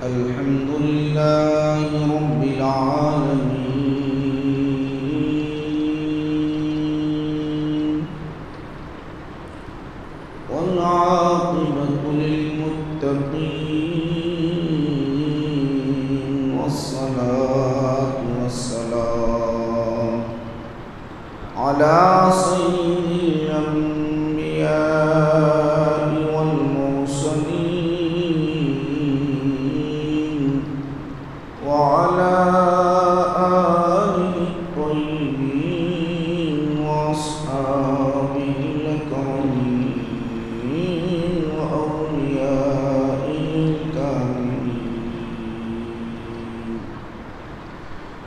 الحمد لله رب العالمين والعاقبة للمتقين والصلاة والسلام على سيد الأنبياء والمرسلين وعلى آله الطيبين وأصحابه الأكرمين وأوليائه الكاملين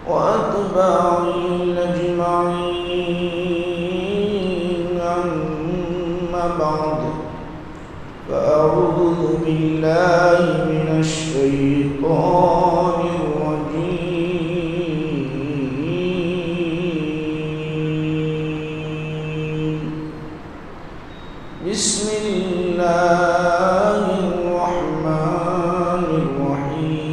وأتباعه الأجمعين. أما بعد، فأعوذ بالله من الشيطان الرجيم. بسم الله الرحمن الرحيم.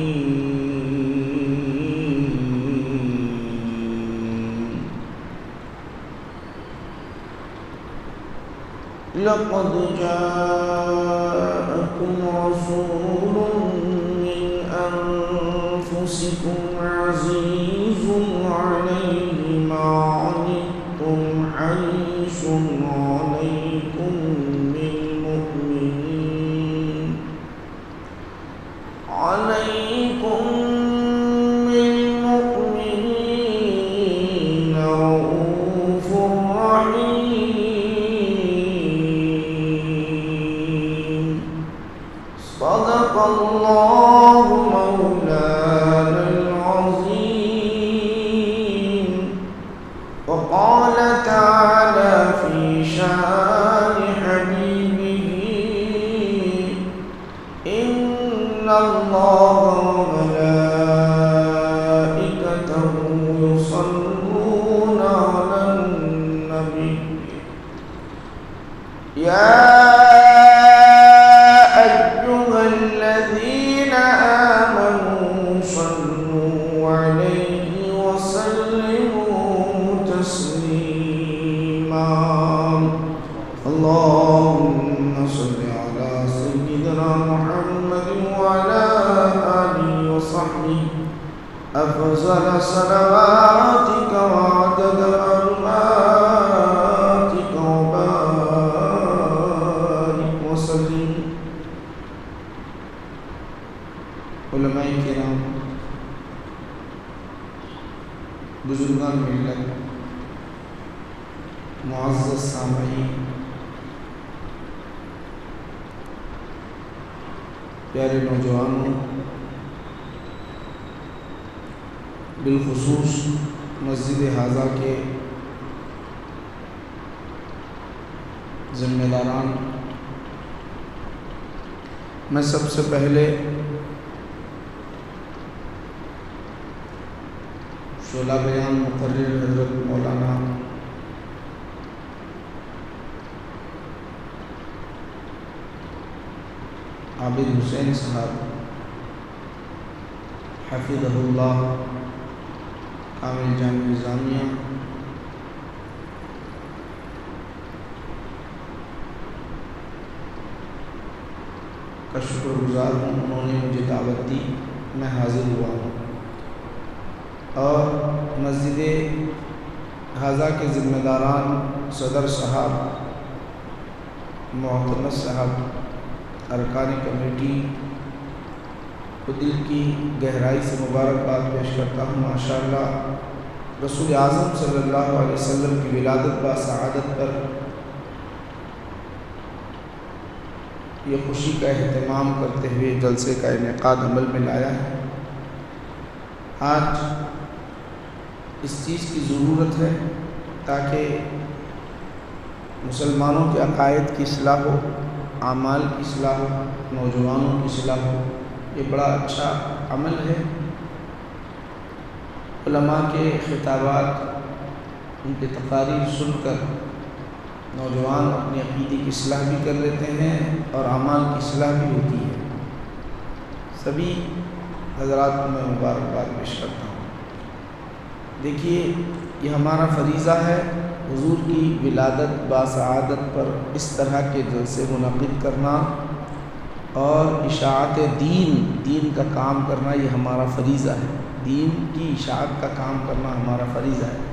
لقد جاءكم رسول من أنفسكم عزيز عليه ما عنتم حريص عليكم بالمؤمنين رؤوف رحيم. صدق الله مولانا العظيم. وقال تعالى في شان حبيبه: إن الله وملائكته يصلون على النبي يا أيها الذين آمنوا صلوا عليه وسلموا تسليما. اللهم صل على سيدنا محمد وعلى آله وصحبه أفضل صلواتك وعدد معلوماتك وبارك وسلم. علماء کرام، بزرگان ملت، معزز سامعین، پیارے نوجوانوں، بالخصوص مسجد حاضہ کے ذمہ داران، میں سب سے پہلے شعلہ بیان مقرر حضرت مولانا عابد حسین صاحب حفظہ اللہ کامل جامع نظامیہ کا شکر گزار ہوں. انہوں نے مجھے دعوت دی، میں حاضر ہوا ہوں. اور مسجد حاضہ کے ذمہ داران، صدر صاحب، معتمد صاحب، ارکان کمیٹی کو دل کی گہرائی سے مبارکباد پیش کرتا ہوں. ماشاءاللہ رسول اعظم صلی اللہ علیہ وسلم کی ولادت با سعادت پر یہ خوشی کا اہتمام کرتے ہوئے جلسے کا انعقاد عمل میں لایا ہے. آج اس چیز کی ضرورت ہے تاکہ مسلمانوں کے عقائد کی اصلاح ہو، اعمال کی اصلاح ہو، نوجوانوں کی اصلاح ہو. یہ بڑا اچھا عمل ہے. علماء کے خطابات، ان کے تقاریر سن کر نوجوان اپنی عقیدے کی اصلاح بھی کر لیتے ہیں اور اعمال کی اصلاح بھی ہوتی ہے. سبھی حضرات کو میں مبارکباد پیش کرتا ہوں۔ دیکھیے، یہ ہمارا فریضہ ہے حضور کی ولادت باسعادت پر اس طرح کے جلسے منعقد کرنا اور اشاعت دین کا کام کرنا، یہ ہمارا فریضہ ہے۔ دین کی اشاعت کا کام کرنا ہمارا فریضہ ہے۔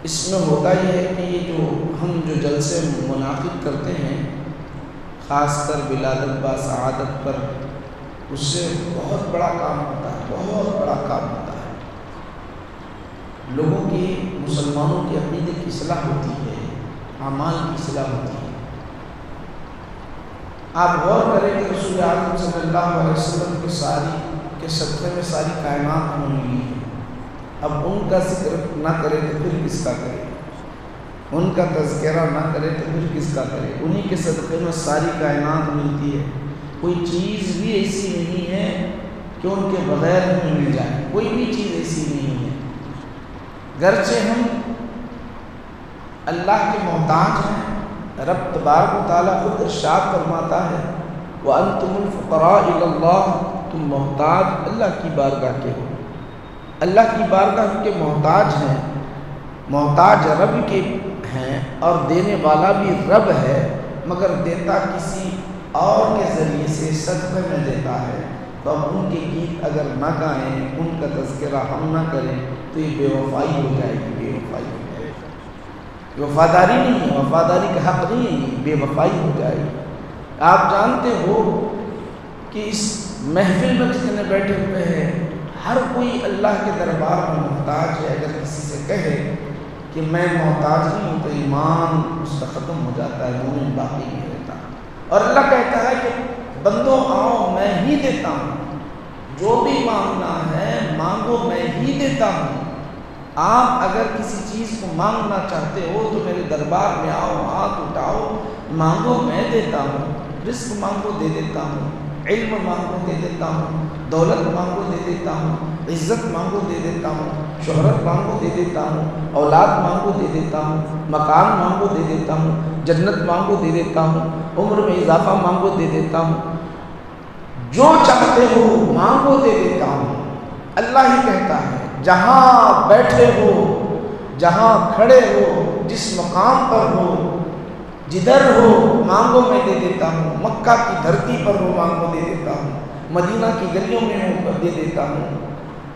اس میں ہوتا یہ ہے کہ یہ جو ہم جلسے منعقد کرتے ہیں، خاص کر ولادت باسعادت پر، اس سے بہت بڑا کام ہوتا ہے، بہت بڑا کام ہوتا ہے۔ لوگوں کی، مسلمانوں کی عقیدے کی اصلاح ہوتی ہے، اعمال کی اصلاح ہوتی ہے۔ آپ غور کریں کہ رسول اعظم صلی اللہ علیہ وسلم کے صدقے میں ساری کائنات ہمیں ملی ہے۔ اب ان کا ذکر نہ کرے تو پھر کس کا کرے، ان کا تذکرہ نہ کرے تو پھر کس کا کرے؟ انہی کے صدقے میں ساری کائنات ملتی ہے۔ کوئی چیز بھی ایسی نہیں ہے کہ ان کے بغیر ہمیں مل جائے، کوئی بھی چیز ایسی نہیں ہے۔ گرچہ ہم اللہ کے محتاج ہیں، رب تبارک و تعالیٰ خود ارشاد فرماتا ہے وَأَنْتُمُ الْفُقَرَاءُ إِلَى اللَّهِ، تم محتاج اللہ کی بارگاہ کے ہو، اللہ کی بارگاہ کے محتاج ہیں، محتاج رب کے ہیں، اور دینے والا بھی رب ہے، مگر دیتا کسی اور کے ذریعے سے صدقے میں دیتا ہے۔ تو اب ان کے گیت اگر نہ گائیں، ان کا تذکرہ ہم نہ کریں تو یہ بے وفائی ہو جائے گی، بے وفائی ہو جائے گی۔ وفاداری نہیں ہے، وفاداری کا حق نہیں ہے، بے وفائی ہو جائے گی۔ آپ جانتے ہو کہ اس محفل میں جتنے بیٹھے ہوئے ہیں، ہر کوئی اللہ کے دربار میں محتاج ہے۔ اگر کسی سے کہے کہ میں محتاج نہیں ہوں تو ایمان اس کا ختم ہو جاتا ہے، مومن باقی نہیں رہتا۔ اور اللہ کہتا ہے کہ بندوں آؤ، میں ہی دیتا ہوں، جو بھی مانگنا ہے مانگو، میں ہی دیتا ہوں۔ آپ اگر کسی چیز کو مانگنا چاہتے ہو تو میرے دربار میں آؤ، ہاتھ اٹھاؤ، مانگو، میں دیتا ہوں۔ رزق مانگو، دے دیتا ہوں، علم مانگو، دے دیتا ہوں، دولت مانگو، دے دیتا ہوں، عزت مانگو، دے دیتا ہوں، شہرت مانگو، دے دیتا ہوں، اولاد مانگو، دے دیتا ہوں، مکان مانگو، دے دیتا ہوں، جنت مانگو، دے دیتا ہوں، عمر میں اضافہ مانگو، دے دیتا ہوں، جو چاہتے ہو مانگو، دے دیتا ہوں۔ اللہ ہی کہتا ہے جہاں بیٹھے ہو، جہاں کھڑے ہو، جس مقام پر ہو، جدھر ہو، مانگو، میں دے دیتا ہوں۔ مکہ کی دھرتی پر ہو، مانگو، دے دیتا ہوں۔ مدینہ کی گلیوں میں ہو، دے دیتا ہوں۔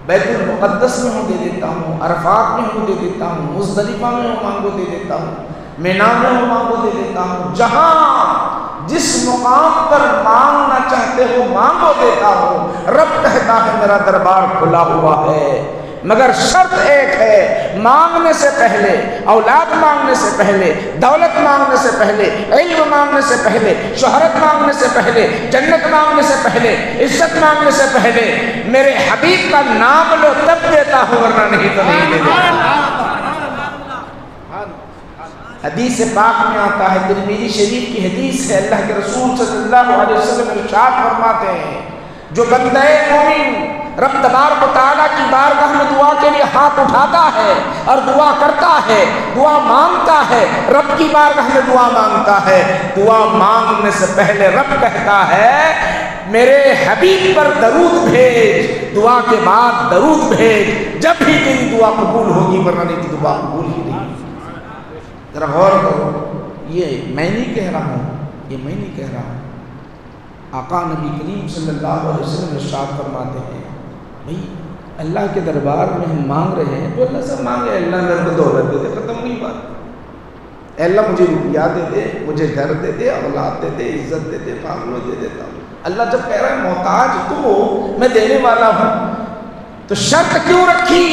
بیت المقدس میں ہو، دے دیتا ہوں۔ عرفات میں ہو، دے دیتا ہوں۔ مزدلفہ میں ہو، مانگو، دے دیتا ہوں۔ مینا میں ہو، مانگو، دے دیتا ہوں۔ جہاں جس مقام پر مانگنا چاہتے ہو مانگو، دیتا ہوں۔ رب کہتا ہے میرا دربار کھلا ہوا ہے، مگر شرط ایک ہے، مانگنے سے پہلے، اولاد مانگنے سے پہلے، دولت مانگنے سے پہلے، علم مانگنے سے پہلے، شہرت مانگنے سے پہلے، جنت مانگنے سے پہلے، عزت مانگنے سے پہلے میرے حبیب کا نام لو، تب دیتا ہوں، ورنہ نہیں تو نہیں دیتا۔ حدیث پاک میں آتا ہے، ترمذی شریف کی حدیث ہے، اللہ کے رسول صلی اللہ علیہ وسلم ارشاد فرماتے ہیں جو بندہ مومن رب تبارک و تعالیٰ کی بارگاہ میں دعا کے لیے ہاتھ اٹھاتا ہے اور دعا کرتا ہے، دعا مانگتا ہے، رب کی بارگاہ میں دعا مانگتا ہے، دعا مانگنے سے پہلے رب کہتا ہے میرے حبیب پر درود بھیج، دعا کے بعد درود بھیج، جب ہی تیری دعا قبول ہوگی، ورنہ نہیں تیری دعا قبول ہی نہیں۔ ذرا غور کرو، یہ میں نہیں کہہ رہا ہوں، یہ میں نہیں کہہ رہا ہوں، آقا نبی کریم صلی اللہ علیہ وسلم ارشاد فرماتے ہیں بھئی اللہ کے دربار میں ہم مانگ رہے ہیں تو اللہ سے مانگے، اللہ میرے کو دولت دے دے، ختم ہوئی بات۔ اے اللہ مجھے روپیہ دے دے، مجھے گھر دے دے، اولاد دے دے، عزت دے دے، فاصلہ دے دیتا ہوں۔ اللہ جب کہہ رہا ہے محتاج تم ہو، میں دینے والا ہوں، تو شرط کیوں رکھی؟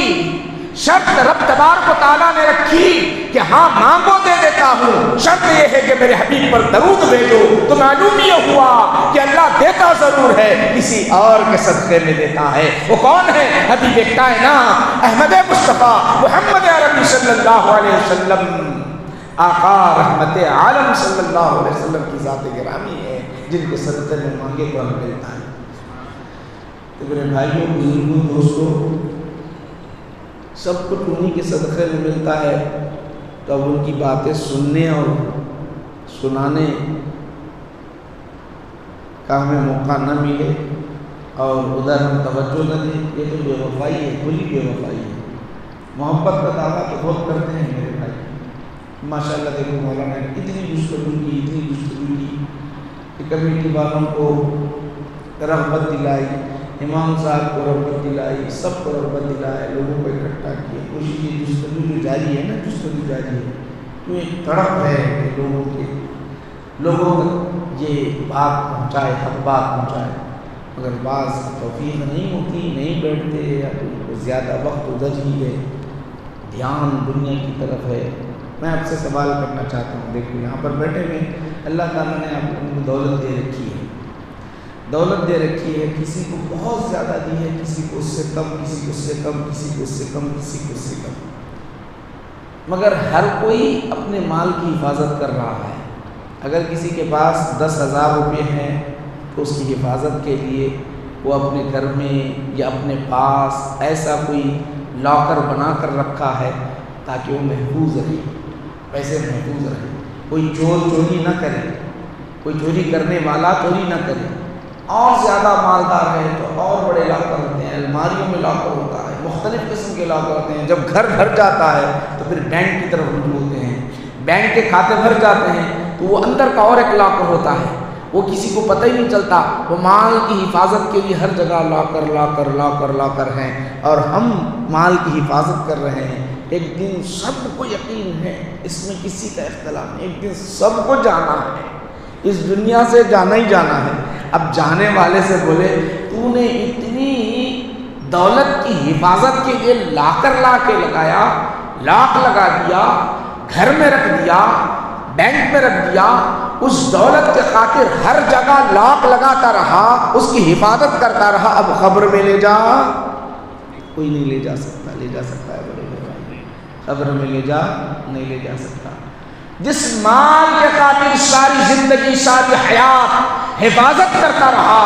شرط رب تبارک و تعالیٰ نے رکھی کہ ہاں مانگو، دے دیتا ہوں، شرط یہ ہے کہ میرے حبیب پر درود بھیجو۔ تو معلوم یہ ہوا کہ اللہ دیتا ضرور ہے، کسی اور کے صدقے میں دیتا ہے۔ وہ کون ہے؟ حبیب کائنات احمد مصطفیٰ محمد عربی صلی اللہ علیہ وسلم، آقا رحمت عالم صلی اللہ علیہ وسلم کی ذات گرامی ہے، جن کے صدقے میں مانگے تو ہمیں ملتا ہے۔ تو میرے بھائیوں، بزرگوں، دوستوں، سب کچھ انہی کے صدقے میں ملتا ہے، تو اب ان کی باتیں سننے اور سنانے کا ہمیں موقع نہ ملے اور ادھر ہم توجہ نہ دیں، یہ تو بے وفائی ہے، کھلی بے وفائی ہے۔ محبت کا دعویٰ تو بہت کرتے ہیں میرے بھائی، ماشاءاللہ دیکھو مولانا نے اتنی گفتگو کی کہ کمیٹی والوں کو رغبت دلائی، امام صاحب کو رغبت دلائی، سب کو رغبت دلائے، لوگوں کو اکٹھا کیا، کوشش کی جستجو جو جاری ہے نا، جستجو جاری ہے، تو ایک تڑپ ہے کہ لوگوں تک یہ بات پہنچائے، حق بات پہنچائے، مگر بعض توفیق نہیں ہوتی، نہیں بیٹھتے، یا تو زیادہ وقت ادھر ہی ہے، دھیان دنیا کی طرف ہے۔ میں آپ سے سوال کرنا چاہتا ہوں، دیکھو یہاں پر بیٹھے ہوئے اللہ تعالیٰ نے آپ کو دولت دے رکھی ہے، دولت دے رکھی ہے، کسی کو بہت زیادہ دی ہے، کسی کو اس سے کم، کسی کو اس سے کم، کسی کو اس سے کم، کسی کو اس سے کم، مگر ہر کوئی اپنے مال کی حفاظت کر رہا ہے۔ اگر کسی کے پاس 10,000 روپے ہیں تو اس کی حفاظت کے لیے وہ اپنے گھر میں یا اپنے پاس ایسا کوئی لاکر بنا کر رکھا ہے تاکہ وہ محفوظ رہے، پیسے محفوظ رہے، کوئی چور چوری نہ کرے، کوئی چوری کرنے والا چوری نہ کرے۔ اور زیادہ مالدار ہے تو اور بڑے لاکر ہوتے ہیں، الماریوں میں لاکر ہوتا ہے، مختلف قسم کے لاکر ہوتے ہیں۔ جب گھر بھر جاتا ہے تو پھر بینک کی طرف رجوع ہوتے ہیں، بینک کے کھاتے بھر جاتے ہیں تو وہ اندر کا اور ایک لاکر ہوتا ہے، وہ کسی کو پتہ ہی نہیں چلتا، وہ مال کی حفاظت کے لیے ہر جگہ لاکر لاکر لاکر لاکر ہیں، اور ہم مال کی حفاظت کر رہے ہیں۔ ایک دن سب کو یقین ہے، اس میں کسی کا اختلاف نہیں، ایک دن سب کو جانا ہے، اس دنیا سے جانا ہی جانا ہے۔ اب جانے والے سے بولے تو نے اتنی دولت کی حفاظت کے لیے لاکر لا کے لگایا، لاکھ لگا دیا، گھر میں رکھ دیا، بینک میں رکھ دیا، اس دولت کے خاطر ہر جگہ لاکھ لگاتا رہا، اس کی حفاظت کرتا رہا، اب قبر میں لے جا، کوئی نہیں لے جا سکتا، لے جا سکتا ہے بڑے بھائی، قبر میں لے جا نہیں لے جا سکتا۔ جس مال کے خاطر ساری زندگی ساری حیات حفاظت کرتا رہا،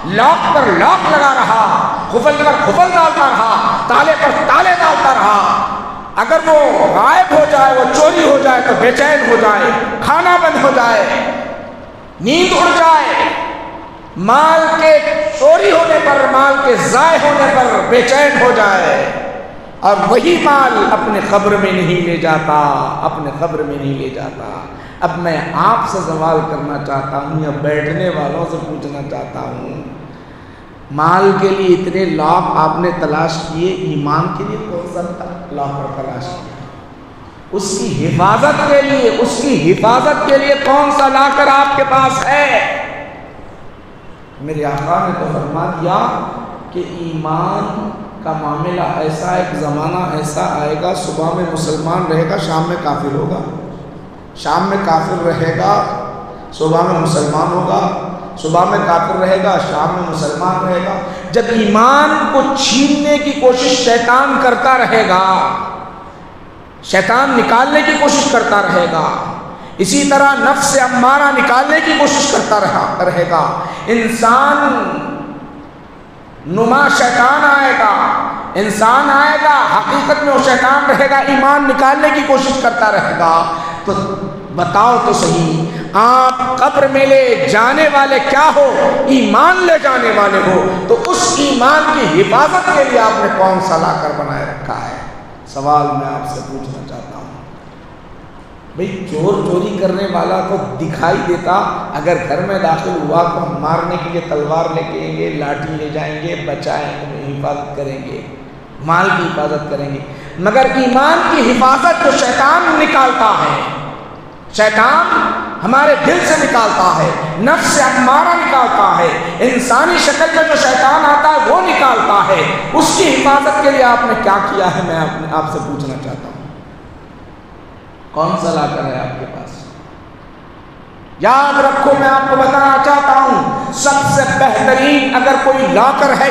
لاکھ پر لاکھ لگا رہا، خفل پر خفل ڈالتا رہا، تالے پر تالے ڈالتا رہا، اگر وہ غائب ہو جائے، وہ چوری ہو جائے تو بے چین ہو جائے، کھانا بند ہو جائے، نیند اڑ جائے، مال کے چوری ہونے پر، مال کے ضائع ہونے پر بے چین ہو جائے، اور وہی مال اپنے قبر میں نہیں لے جاتا، اپنے قبر میں نہیں لے جاتا۔ اب میں آپ سے سوال کرنا چاہتا ہوں یا بیٹھنے والوں سے پوچھنا چاہتا ہوں، مال کے لیے اتنے لاکھ آپ نے تلاش کیے، ایمان کے لیے کون سا لاکھ تلاش کیا؟ اس کی حفاظت کے لیے، اس کی حفاظت کے لیے کون سا لاکر آپ کے پاس ہے؟ میرے آقا نے تو فرما دیا کہ ایمان کا معاملہ ایسا، ایک زمانہ ایسا آئے گا، صبح میں مسلمان رہے گا، شام میں کافر ہوگا، شام میں کافر رہے گا، صبح میں مسلمان ہوگا، صبح میں کافر رہے گا، شام میں مسلمان رہے گا۔ جب ایمان کو چھیننے کی کوشش شیطان کرتا رہے گا، شیطان نکالنے کی کوشش کرتا رہے گا، اسی طرح نفس امارہ نکالنے کی کوشش کرتا رہے گا، انسان نما شیطان آئے گا، انسان آئے گا، حقیقت میں وہ شیطان رہے گا، ایمان نکالنے کی کوشش کرتا رہے گا۔ تو بتاؤ تو صحیح، آپ قبر میں لے جانے والے کیا ہو؟ ایمان لے جانے والے ہو، تو اس ایمان کی حفاظت کے لیے آپ نے کون سا لا کر بنائے رکھا ہے؟ سوال میں آپ سے پوچھنا چاہتا ہوں بھئی، چور چوری کرنے والا تو دکھائی دیتا، اگر گھر میں داخل ہوا تو ہم مارنے کے لیے تلوار لے کے آئیں گے، لاٹھی لے جائیں گے، بچائیں گے، حفاظت کریں گے، مال کی حفاظت کریں گے، مگر ایمان کی حفاظت جو شیطان نکالتا ہے، شیطان ہمارے دل سے نکالتا ہے، نفس امارہ نکالتا ہے، انسانی شکل میں جو شیطان آتا ہے وہ نکالتا ہے، اس کی حفاظت کے لیے آپ نے کیا کیا ہے؟ میں آپ سے پوچھنا چاہتا ہوں، کون سا لاکر ہے آپ کے پاس؟ یاد رکھو، میں آپ کو بتانا چاہتا ہوں، سب سے بہترین اگر کوئی لاکر ہے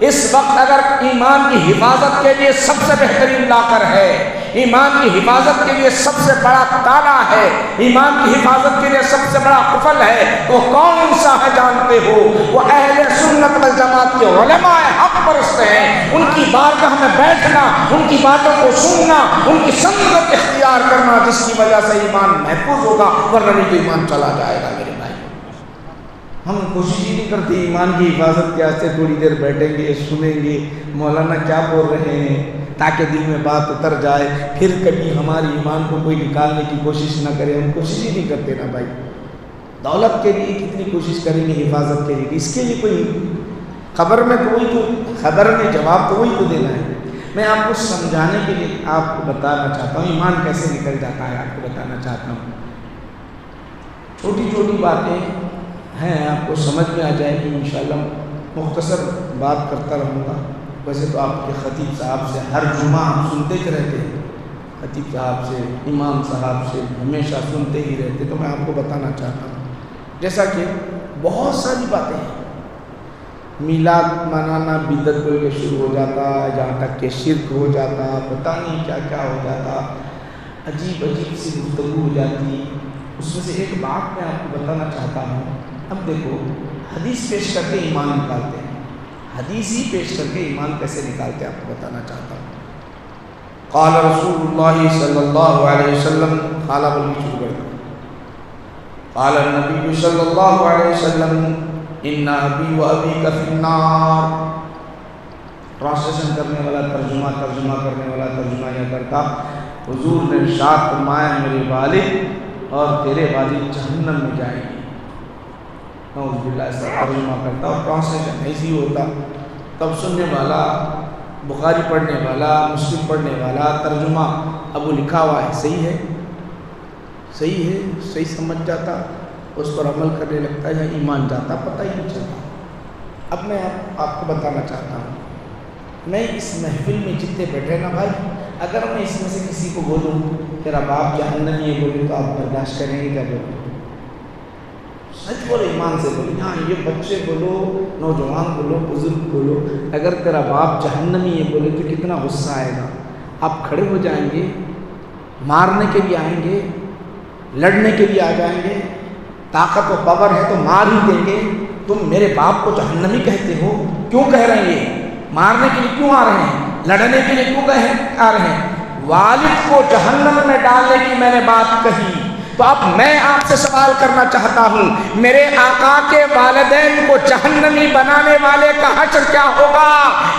اس وقت اگر ایمان کی حفاظت کے لیے سب سے بہترین لاکر ہے، ایمان کی حفاظت کے لیے سب سے بڑا تالا ہے، ایمان کی حفاظت کے لیے سب سے بڑا قفل ہے، وہ کون سا ہے جانتے ہو؟ وہ اہل سنت والجماعت کے علماء حق پرست ہیں، ان کی بارگاہ میں بیٹھنا، ان کی باتوں کو سننا، ان کی سنت اختیار کرنا، جس کی وجہ سے ایمان محفوظ ہوگا، ورنہ نہیں تو ایمان چلا جائے گا میرے بھائی۔ ہم کوشش ہی نہیں کرتے ایمان کی حفاظت کے واسطے تھوڑی دیر بیٹھیں گے، سنیں گے مولانا کیا بول رہے ہیں تاکہ دل میں بات اتر جائے، پھر کبھی ہماری ایمان کو کوئی نکالنے کی کوشش نہ کرے۔ ہم کوشش ہی نہیں کرتے نا بھائی، دولت کے لیے کتنی کوشش کریں گے، حفاظت کے لیے، اس کے لیے کوئی خبر میں تو وہی تو خبر میں جواب تو وہی تو دینا ہے۔ میں آپ کو سمجھانے کے لیے آپ کو بتانا چاہتا ہوں ایمان کیسے نکل جاتا ہے، آپ کو بتانا چاہتا ہوں۔ چھوٹی چھوٹی باتیں ہیں، آپ کو سمجھ میں آ جائے گی انشاءاللہ۔ مختصر بات کرتا رہوں گا، ویسے تو آپ کے خطیب صاحب سے ہر جمعہ ہم سنتے ہی رہتے ہیں، خطیب صاحب سے، امام صاحب سے ہمیشہ سنتے ہی رہتے، تو میں آپ کو بتانا چاہتا ہوں جیسا کہ بہت ساری باتیں ہیں۔ میلاد منانا بدعت بول کے شروع ہو جاتا، جہاں تک کہ شرک ہو جاتا، پتہ نہیں کیا کیا ہو جاتا، عجیب عجیب سی گفتگو ہو جاتی۔ اس میں سے ایک بات میں آپ کو بتانا چاہتا ہوں۔ اب دیکھو، حدیث پیش کر کے ایمان نکالتے ہیں، حدیث ہی پیش کر کے ایمان کیسے نکالتے ہیں آپ کو بتانا چاہتا ہوں۔ قال رسول اللہ صلی اللہ علیہ وسلم، قال بلکی شروع کر دیں، قال النبی صلی اللہ علیہ وسلم ان ابی و ابیک فی النار۔ ٹرانسلیشن کرنے والا ترجمہ کرنے والا ترجمہ یہ کرتا، حضور نے ارشاد فرمایا میرے والد اور تیرے والد جہنم میں جائیں گے۔ نعوذ باللہ، اس کا ترجمہ کرتا اور ٹرانسلیشن ایسی ہوتا، تب سننے والا، بخاری پڑھنے والا، مسلم پڑھنے والا، ترجمہ اب وہ لکھا ہوا ہے صحیح ہے، صحیح ہے، صحیح سمجھ جاتا، اس پر عمل کرنے لگتا ہے یا ایمان جاتا، پتہ ہی نہیں چلتا۔ اب میں آپ کو بتانا چاہتا ہوں، میں اس محفل میں جتنے بیٹھے نا بھائی، اگر میں اس میں سے کسی کو بولوں تیرا باپ جہنمی ہے بولے تو آپ برداشت کریں گے کیا؟ بولو سچ بولو، ایمان سے بولو، ہاں یہ بچے بولو، نوجوان بولو، بزرگ بولو، اگر تیرا باپ جہنمی ہے بولے تو کتنا غصہ آئے گا۔ آپ کھڑے ہو جائیں گے، مارنے کے لیے آئیں گے، لڑنے کے لیے آ جائیں گے، طاقت و پاور ہے تو مار ہی دیں گے۔ تم میرے باپ کو جہنمی کہتے ہو، کیوں کہہ رہے ہیں؟ مارنے کے لیے کیوں آ رہے ہیں؟ لڑنے کے لیے کیوں آ رہے ہیں؟ والد کو جہنم میں ڈالنے کی میں نے بات کہی، تو اب میں آپ سے سوال کرنا چاہتا ہوں، میرے آقا کے والدین کو جہنمی بنانے والے کا حشر کیا ہوگا؟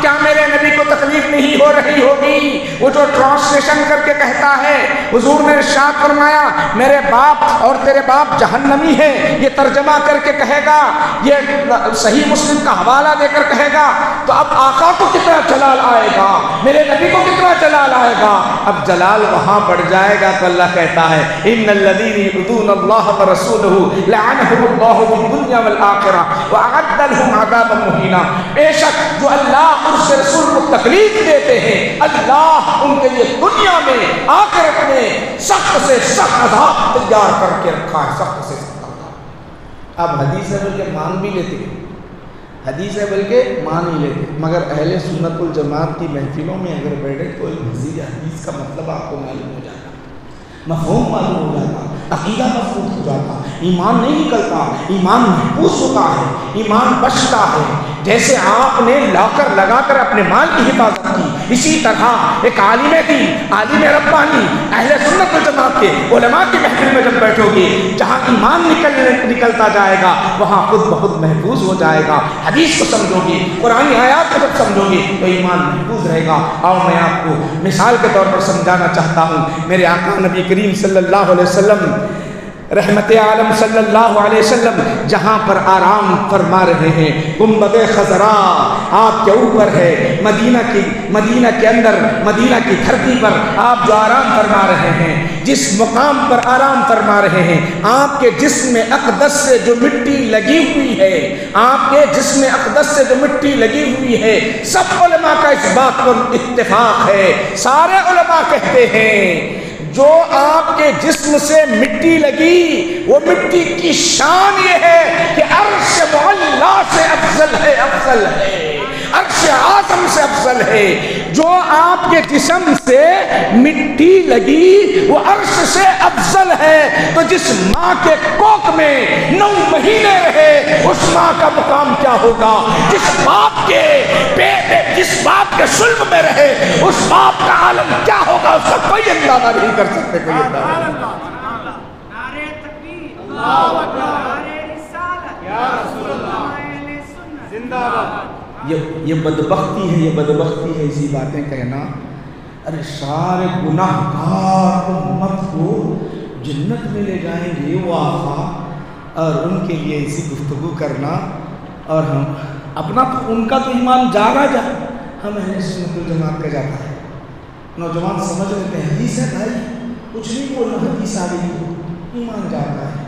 کیا میرے نبی کو تکلیف نہیں ہو رہی ہوگی؟ وہ جو ٹرانسلیشن کر کے کہتا ہے، حضور نے ارشاد فرمایا میرے باپ اور تیرے باپ جہنمی ہے، یہ ترجمہ کر کے کہے گا، یہ صحیح مسلم کا حوالہ دے کر کہے گا، تو اب آقا کو کتنا جلال آئے گا، میرے نبی کو کتنا جلال آئے گا؟ اب جلال وہاں بڑھ جائے گا تو اللہ کہتا ہے ان الذین یؤذون اللہ ورسولہ لعنہم اللہ فی الدنیا والآخرہ واعد لهم عذابا مہینا۔ بے شک جو اللہ اور اس کے رسول کو تکلیف دیتے ہیں، اللہ ان کے لیے دنیا میں آخرت میں سخت سے سخت عذاب تیار کر کے رکھا ہے، سخت سے سخت عذاب۔ اب حدیث ہے بلکہ مان بھی لیتے ہیں، حدیث ہے بلکہ مان ہی لیتے، مگر اہل سنت والجماعت کی محفلوں میں اگر بیٹھے تو مزید حدیث کا مطلب آپ کو معلوم ہو جاتا، مفہوم معلوم ہو جاتا، عقیدہ مفہوم ہو جاتا، ایمان نہیں نکلتا، ایمان محفوظ ہوتا ہے، ایمان بچتا ہے۔ جیسے آپ نے لاکر لگا کر اپنے مال کی حفاظت کی، اسی طرح ایک عالم دین، عالم ربانی، اہل سنت والجماعت کے علماء کی محفل میں جب بیٹھو گے، جہاں ایمان نکلتا جائے گا وہاں خود بخود محفوظ ہو جائے گا۔ حدیث کو سمجھو گے، قرآن آیات کو جب سمجھو گے تو ایمان محفوظ رہے گا۔ اور میں آپ کو مثال کے طور پر سمجھانا چاہتا ہوں، میرے آقا نبی کریم صلی اللہ علیہ وسلم، رحمت عالم صلی اللہ علیہ وسلم جہاں پر آرام فرما رہے ہیں، گنبد خضرا آپ کے اوپر ہے، مدینہ کے اندر، مدینہ کی دھرتی پر آپ جو آرام فرما رہے ہیں، جس مقام پر آرام فرما رہے ہیں، آپ کے جسم اقدس سے جو مٹی لگی ہوئی ہے، آپ کے جسم اقدس سے جو مٹی لگی ہوئی ہے، سب علماء کا اس بات پر اتفاق ہے، سارے علماء کہتے ہیں جو آپ کے جسم سے مٹی لگی، وہ مٹی کی شان یہ ہے کہ عرش معلیٰ سے افضل ہے، افضل ہے، عرش اعظم سے افضل ہے۔ جو آپ کے جسم سے مٹی لگی وہ عرش سے افضل ہے، تو جس ماں کے کوکھ میں 9 مہینے رہے اس ماں کا مقام کیا ہوگا؟ جس باپ کے پیٹ، جس باپ کے صلب میں رہے اس باپ کا عالم کیا ہوگا؟ اس کا کوئی اندازہ نہیں کر سکتے، کوئی اندازہ نہیں۔ نعرہ تکبیر، اللہ اکبر، نعرہ رسالت، یا رسول یہ بدبختی ہے، یہ بدبختی ہے ایسی باتیں کہنا۔ ارے سارے گناہ گار امت کو جنت میں لے جائیں گے وہ آقا، اور ان کے لیے ایسی گفتگو کرنا، اور ہم اپنا تو ان کا تو ایمان جاگا جا، ہم اہل سنت والجماعت کا جاتا ہے۔ نوجوان سمجھ لیتے ہیں حدیث ہے بھائی، کچھ نہیں بولنا، حدیث آ گئی تو ایمان جاتا ہے۔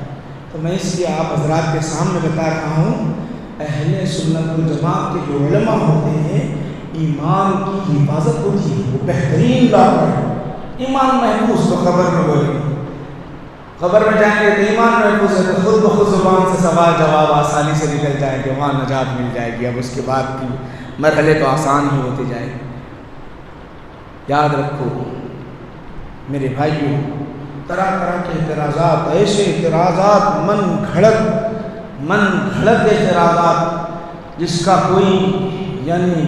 تو میں اس لیے آپ حضرات کے سامنے بتا رہا ہوں، اہل سنت والجماعت کے جو علماء ہوتے ہیں ایمان کی حفاظت ہوتی ہے، وہ بہترین بات ہے۔ ایمان محفوظ تو قبر میں بولیں گے، قبر میں جائیں گے تو ایمان محفوظ ہے تو خود بخود زبان سے سوال جواب آسانی سے نکل جائیں گے، وہاں نجات مل جائے گی۔ اب اس کے بعد کی مرحلے تو آسان ہی ہوتے جائیں گے۔ یاد رکھو میرے بھائیوں، طرح طرح کے اعتراضات، ایسے اعتراضات من گھڑت اعتراضات جس کا کوئی یعنی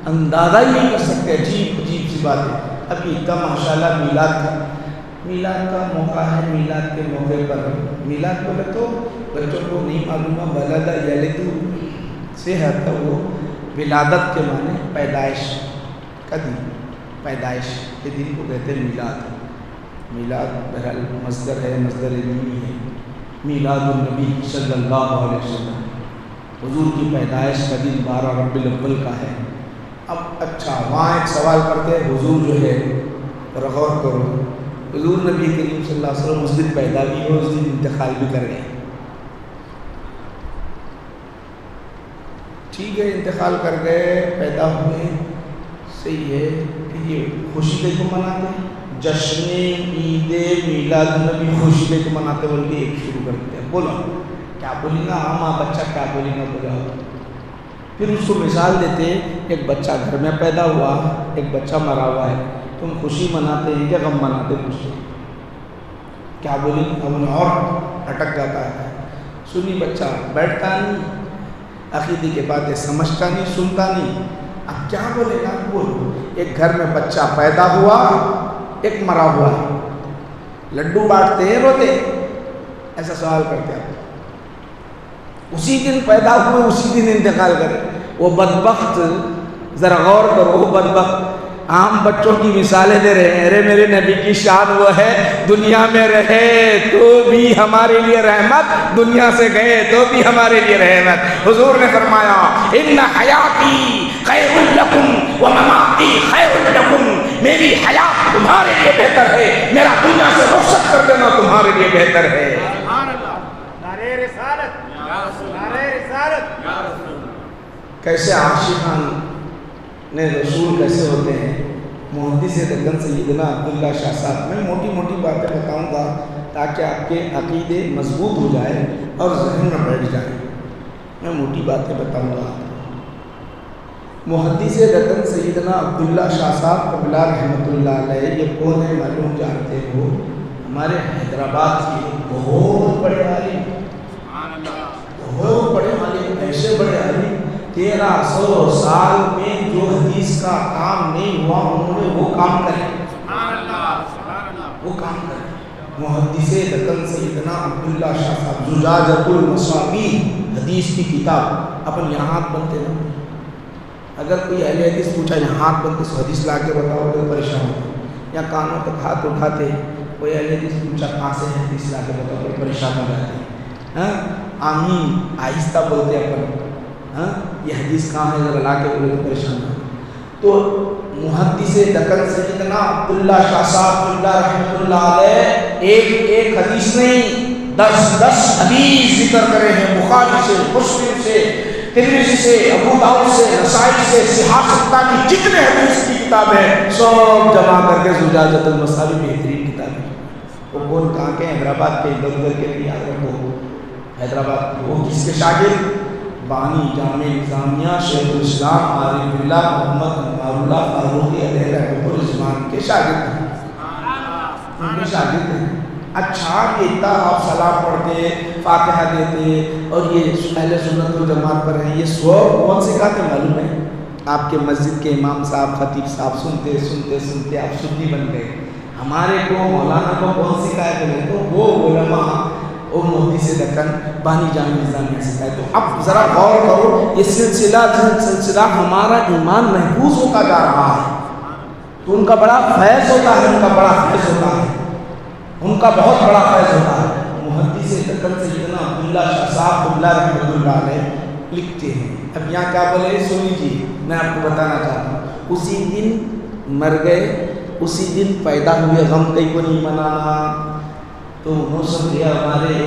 اندازہ ہی نہیں کر سکتے، عجیب عجیب سی باتیں۔ ابھی کا ماشاءاللہ میلاد کا موقع ہے، میلاد کے موقع پر میلاد بولے تو بچوں کو نہیں معلوم ہے، ولد یلد سے ہے تو وہ ولادت کے معنی پیدائش کا دن، پیدائش کے دن کو کہتے ہیں میلاد۔ میلاد بہرحال مصدر ہے، مصدر علمی ہے، میلاد النبی صلی اللہ علیہ وسلم، حضور کی پیدائش کا دن 12 ربیع الاول کا ہے۔ اب اچھا وہاں ایک سوال کرتے ہیں، حضور جو ہے غور کرو، حضور نبی کریم صلی اللہ علیہ وسلم اس دن پیدا بھی ہو، اس دن انتقال بھی کر گئے۔ ٹھیک ہے، انتقال کر گئے، پیدا ہوئے، صحیح ہے کہ یہ خوشی دے کو مناتے ہیں، جشن عید میلاد النبی خوشی دے کو مناتے بول کے ایک شروع کر دیتے ہیں، بولو کیا بولیں گا، ماں بچہ کیا بولیں گا، بولا۔ پھر اس کو مثال دیتے ہیں، ایک بچہ گھر میں پیدا ہوا، ایک بچہ مرا ہوا ہے، تم خوشی مناتے ہیں کہ غم مناتے خوشی، کیا بولیں گے، اور اٹک جاتا ہے، سنی بچہ بیٹھتا نہیں، عقیدے کے باتیں سمجھتا نہیں، سنتا نہیں، اب کیا بولے گا، بولو۔ ایک گھر میں بچہ پیدا ہوا، ایک مرا ہوا ہے، لڈو بانٹتے ہیں روتے، ایسا سوال کرتے ہیں، اسی دن پیدا ہوئے اسی دن انتقال کرے۔ وہ بدبخت، ذرا غور کرو، وہ بدبخت عام بچوں کی مثالیں دے رہے ہیں، ارے میرے نبی کی شان وہ ہے، دنیا میں رہے تو بھی ہمارے لیے رحمت، دنیا سے گئے تو بھی ہمارے لیے رحمت۔ حضور نے فرمایا ان حیاتی خیر لکم ومماتی خیر لکم، میری حیات تمہارے لیے بہتر ہے، میرا دنیا سے رخصت کر دینا تمہارے لیے بہتر ہے۔ کیسے عاشقان نے رسول کیسے ہوتے ہیں۔ محدث دکن سیدنا عبداللہ شاہ صاحب، میں موٹی موٹی باتیں بتاؤں گا تاکہ آپ کے عقیدے مضبوط ہو جائے اور ذہن میں بیٹھ جائیں، میں موٹی باتیں بتاؤں گا۔ محدث دکن سیدنا عبداللہ شاہ صاحب قبلہ رحمۃ اللہ علیہ، یہ کون ہے معلوم جانتے ہو، ہمارے حیدرآباد کے بہت بڑے عالم، بہت بڑے عالم، ایسے بڑے عالم 1300 سال میں جو حدیث کا کام نہیں ہوا انہوں نے وہ کام کرے، وہ کام کرے۔ محدث دکن سیدنا عبداللہ شاہ صاحب، زجاجۃ المصابیح حدیث کی کتاب، اپن یہاں ہاتھ بنتے نا، اگر کوئی اہل حدیث پوچھا یہاں ہاتھ بنتے سو حدیث لا کے بتاؤ تو پریشان ہوتے، یا کانوں تک ہاتھ اٹھاتے، کوئی اہل حدیث پوچھا کہاں سے حدیث لا کے بتاؤ تو پریشان ہو جاتے ہیں، آمین آہستہ بولتے اپن، یہ حدیث کہاں ہے ذرا لا کے بولے تو پریشان ہو۔ تو محدث دکن سیدنا عبداللہ شاہ صاحب اللہ رحمۃ اللہ علیہ ایک حدیث نہیں 10 حدیث ذکر کرے ہیں، بخاری سے، مسلم سے، ترمذی سے، ابو داؤد سے، نسائی سے، صحاح ستہ کی جتنے حدیث کی کتابیں سب جمع کر کے زجاجۃ المصابیح بہترین کتاب ہے۔ وہ کون کہاں کے، حیدرآباد کے، ادھر ادھر کے لیے یاد رکھو، حیدرآباد وہ کس کے شاگرد، بانی جامع نظامیہ شیخ الاسلام عارف اللہ محمد انوار اللہ فاروقی علیہ رحمۃ الرحمان کے شاگرد ہیں، ان کے شاگرد ہیں۔ اچھا یہ اتنا آپ سلام پڑھتے، فاتحہ دیتے اور یہ اہل سنت والجماعت پر ہیں، یہ سواب کون سکھاتے معلوم ہے؟ آپ کے مسجد کے امام صاحب، خطیب صاحب سنتے سنتے سنتے آپ سنی بن گئے۔ ہمارے کو مولانا کو کون سکھائے بولے تو وہ علماء وہ محدث دکن بانی جامع نظام میں سکھائے. تو اب ذرا غور کرو، یہ سلسلہ ہمارا ایمان محفوظ ہوتا جا رہا ہے. تو ان کا بڑا فیض ہوتا ہے، ان کا بڑا فیض ہوتا ہے، ان کا بہت بڑا فیض ہوتا ہے. محدث دکن سیدنا عبداللہ شاہ صاحب قبلہ رحمۃ اللہ علیہ لکھتے ہیں. اب یہاں کیا بولے سن لیجیے، میں آپ کو بتانا چاہتا ہوں. اسی دن مر گئے، اسی دن پیدا ہوئے، غم کئی کو نہیں منانا. تو انہوں سمجھے ہمارے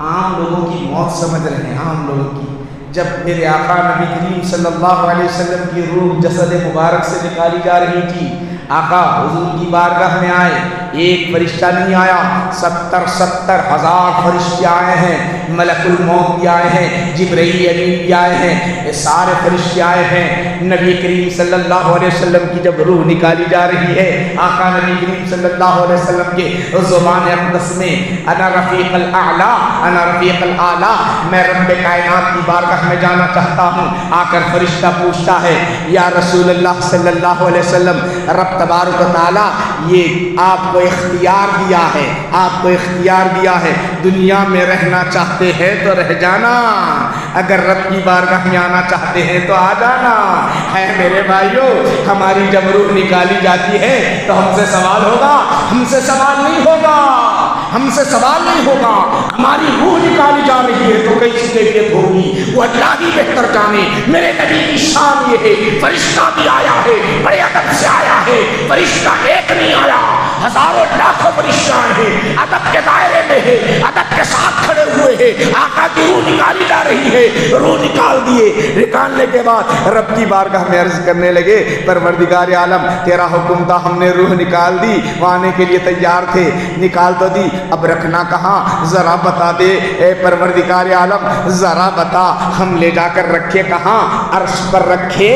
عام لوگوں کی موت سمجھ رہے ہیں، عام لوگوں کی. جب میرے آقا نبی کریم صلی اللہ علیہ وسلم کی روح جسد مبارک سے نکالی جا رہی تھی، آقا حضور کی بارگاہ میں آئے. ایک فرشتہ نہیں آیا، 70,000 فرشتے آئے ہیں. ملک الموت بھی آئے ہیں، جبرائیل امین بھی آئے ہیں، یہ سارے فرشتے آئے ہیں. نبی کریم صلی اللہ علیہ وسلم کی جب روح نکالی جا رہی ہے، آقا نبی کریم صلی اللہ علیہ وسلم کے زبان اقدس میں انا رفیق الاعلی، انا رفیق الاعلی، میں رب کائنات کی بارگاہ میں جانا چاہتا ہوں. آ کر فرشتہ پوچھتا ہے یا رسول اللہ صلی اللہ علیہ وسلم، رب تبارک و تعالیٰ یہ آپ کو اختیار دیا ہے، آپ کو اختیار دیا ہے، دنیا میں رہنا چاہتے ہیں تو رہ جانا، اگر رب کی بارگاہ میں آنا چاہتے ہیں تو آ جانا. ہے میرے بھائیو، ہماری جب روح نکالی جاتی ہے تو ہم سے سوال ہوگا؟ ہم سے سوال نہیں ہوگا، ہم سے سوال نہیں ہوگا. ہماری روح نکالی جا رہی ہے تو کیسی کیفیت ہوگی وہ اللہ ہی بہتر جانے. میرے نبی کی شان یہ ہے، فرشتہ بھی آیا ہے، بڑے ادب سے آیا ہے. فرشتہ ایک نہیں آیا، ہزاروں لاکھوں فرشتے آئے ہیں، ادب کے دائرے میں ہے، ادب کے ساتھ کھڑے ہوئے ہیں. آقا کی روح نکالی جا رہی ہے، روح نکال دیے. نکالنے کے بعد رب کی بارگاہ میں عرض کرنے لگے پروردگار عالم تیرا حکم تھا، ہم نے روح نکال دی، وہ آنے کے لیے تیار تھے، نکال تو دی، اب رکھنا کہاں؟ ذرا بتا دے اے پروردگار عالم، ذرا بتا ہم لے جا کر رکھے کہاں؟ عرش پر رکھے،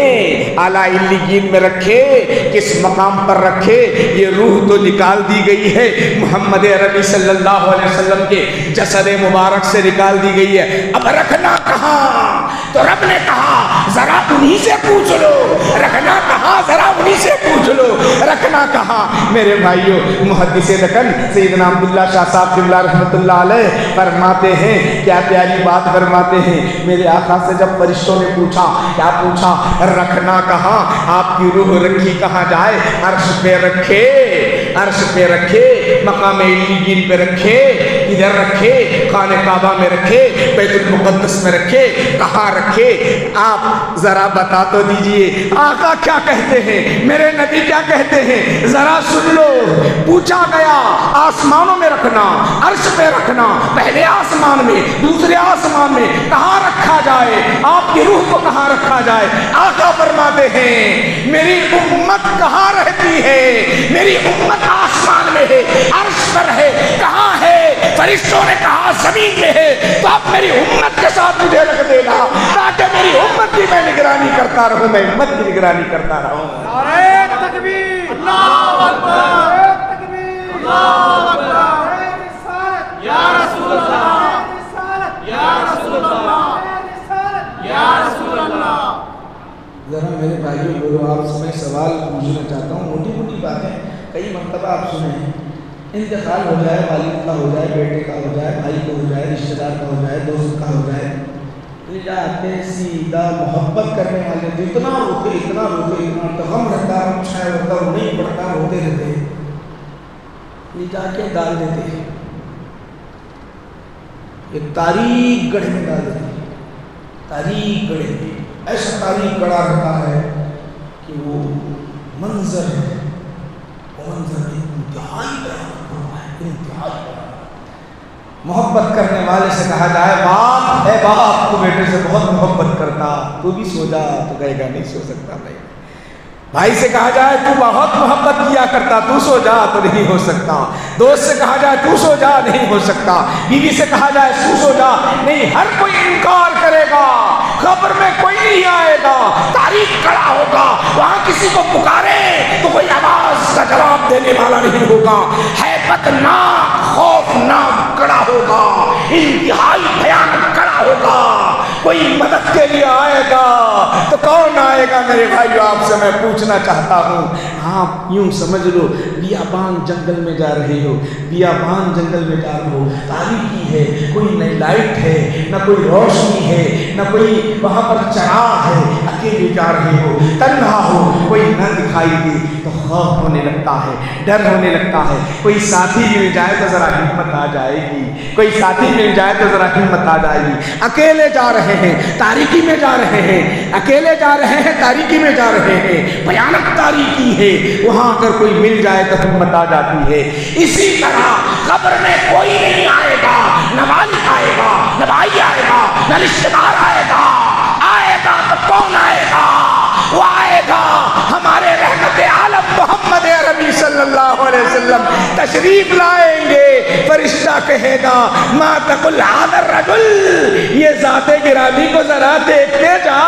اعلیٰ علیین میں رکھے، کس مقام پر رکھے؟ یہ روح تو نکال دی گئی ہے، محمد عربی صلی اللہ علیہ وسلم کے جسد مبارک سے نکال دی گئی ہے، اب رکھنا کہاں؟ تو رب نے کہا ذرا انہی سے پوچھ لو. رکھنا کہاں؟ ذرا انہی سے پوچھ لو. رکھنا کہاں؟ میرے بھائیو، محدث دکن سیدنا عبداللہ شاہ صاحب قبلہ رحمۃ اللہ علیہ فرماتے ہیں، کیا پیاری بات فرماتے ہیں. میرے آقا سے جب فرشتوں نے پوچھا، کیا پوچھا؟ رکھنا کہاں؟ آپ کی روح رکھی کہاں جائے؟ عرش پہ رکھے، عرش پہ رکھے، مقام علیین پہ رکھے، ادھر رکھے، خانہ کعبہ میں رکھے، بیت المقدس میں رکھے، کہاں رکھے؟ آپ ذرا بتا تو دیجئے. آقا کیا کہتے ہیں، میرے نبی کیا کہتے ہیں، ذرا سن لو. پوچھا گیا آسمانوں میں رکھنا، عرش پہ رکھنا، پہلے آسمان میں، دوسرے آسمان میں، کہاں رکھا جائے؟ آپ کی روح کو کہاں رکھا جائے؟ آقا فرماتے ہیں میری امت کہاں رہتی ہے؟ میری امت آسمان میں ہے، عرش پر ہے، کہاں ہے؟ فرشتوں نے کہا زمین میں ہے. تو اب میری امت کے ساتھ مجھے رکھ دینا تاکہ میری امت کی میں نگرانی کرتا رہوں، میں امت کی نگرانی کرتا رہوں. نعرہ تکبیر، اللہ اکبر، تکبیر، اللہ اکبر، یا رسول اللہ، یا رسول اللہ، یا رسول اللہ. ذرا میرے بھائیوں بولو، آپ سے میں سوال پوچھنا چاہتا ہوں، موٹی موٹی باتیں کئی مرتبہ آپ سنے ہیں. انتقال ہو جائے، والد کا ہو جائے، بیٹے کا ہو جائے، بھائی کا ہو جائے، رشتہ دار کا ہو جائے، دوست کا ہو جائے، لے جاتے سیدھا محبت کرنے والے اتنا روتے، اتنا روتے، اتنا تو غم رہتا ہے، چھایا ہوتا ہے، نہیں پڑتا، روتے رہتے، لے جا کے ڈال دیتے ہیں ایک تاریخ گڑھے میں، ڈال دیتے ہیں تاریخ گڑھے میں. ایسا تاریخ گڑھا رہتا ہے کہ وہ منظر ہے، وہ منظر انتہائی بیان ہوتا ہے، انتہائی بیان. محبت کرنے والے سے کہا جائے باپ، اے باپ تو بیٹے سے بہت محبت کرتا، تو بھی سو جا، تو کہے گا نہیں سو سکتا. نہیں. بھائی سے کہا جائے تو بہت محبت کیا کرتا، تو سو جا، تو نہیں ہو سکتا. دوست سے کہا جائے تو سو جا، نہیں ہو سکتا. بیوی سے کہا جائے تو سو جا، نہیں. ہر کوئی انکار کرے گا، خبر میں کوئی نہیں آئے گا، تاریخ کھڑا ہوگا. وہاں کسی کو پکارے تو کوئی آواز کا جواب دینے والا نہیں ہوگا. ہیبت ناک، خوفناک کھڑا ہوگا، انتہائی بھیانک کھڑا ہوگا. کوئی مدد کے لیے آئے گا تو کون آئے گا میرے بھائیو؟ آپ سے میں پوچھنا چاہتا ہوں، آپ یوں سمجھ لو بیابان جنگل میں جا رہے ہو، بیابان جنگل میں جا رہے ہو، تاریکی ہے، کوئی نہ لائٹ ہے نہ کوئی روشنی ہے نہ کوئی وہاں پر چراغ ہے، اکیلے جا رہے ہو، تنہا ہو، کوئی نہ دکھائی دے تو خوف ہونے لگتا ہے، ڈر ہونے لگتا ہے۔ کوئی ساتھی مل جائے تو ذرا ہمت آ جائے گی، کوئی ساتھی مل جائے تو ذرا ہمت آ جائے گی۔ اکیلے جا رہے ہیں، تاریکی میں جا رہے ہیں، اکیلے جا رہے ہیں، تاریکی میں جا رہے ہیں، بھیانک تاریکی ہے، وہاں اگر کوئی مل جائے تو ہمت آ جاتی ہے۔ اسی طرح قبر میں کوئی نہیں آئے گا، نہ والد آئے گا، نہ بھائی آئے گا، نہ رشتہ دار آئے گا۔ آئے گا تو کون آئے گا؟ وہ آئے گا ہمارے رحمت عالم محمد عربی صلی اللہ علیہ وسلم تشریف لائیں گے، فرشتہ کہے گا ما تقل هذا الرجل، یہ ذات گرامی کو ذرا دیکھ کے جا،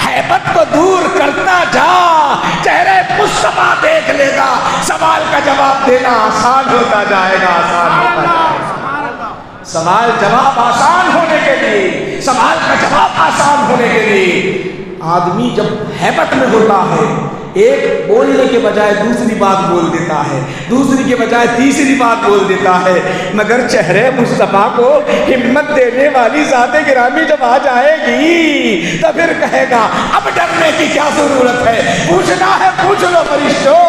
ہیبت کو دور کرتا جا، چہرے مصطفیٰ دیکھ لے گا، سوال کا جواب دینا آسان ہوتا جائے گا، آسان ہوتا جائے گا۔ سوال جواب آسان ہونے کے لیے، سوال کا جواب آسان ہونے کے لیے آدمی جب ہیبت میں ہوتا ہے، ایک بولنے کے بجائے دوسری بات بول دیتا ہے، دوسری کے بجائے تیسری بات بول دیتا ہے، مگر چہرے مصطفیٰ کو ہمت دینے والی ذات گرامی جب آ جائے گی تو پھر کہے گا اب ڈرنے کی کیا ضرورت ہے، پوچھنا ہے پوچھ لو فرشتوں۔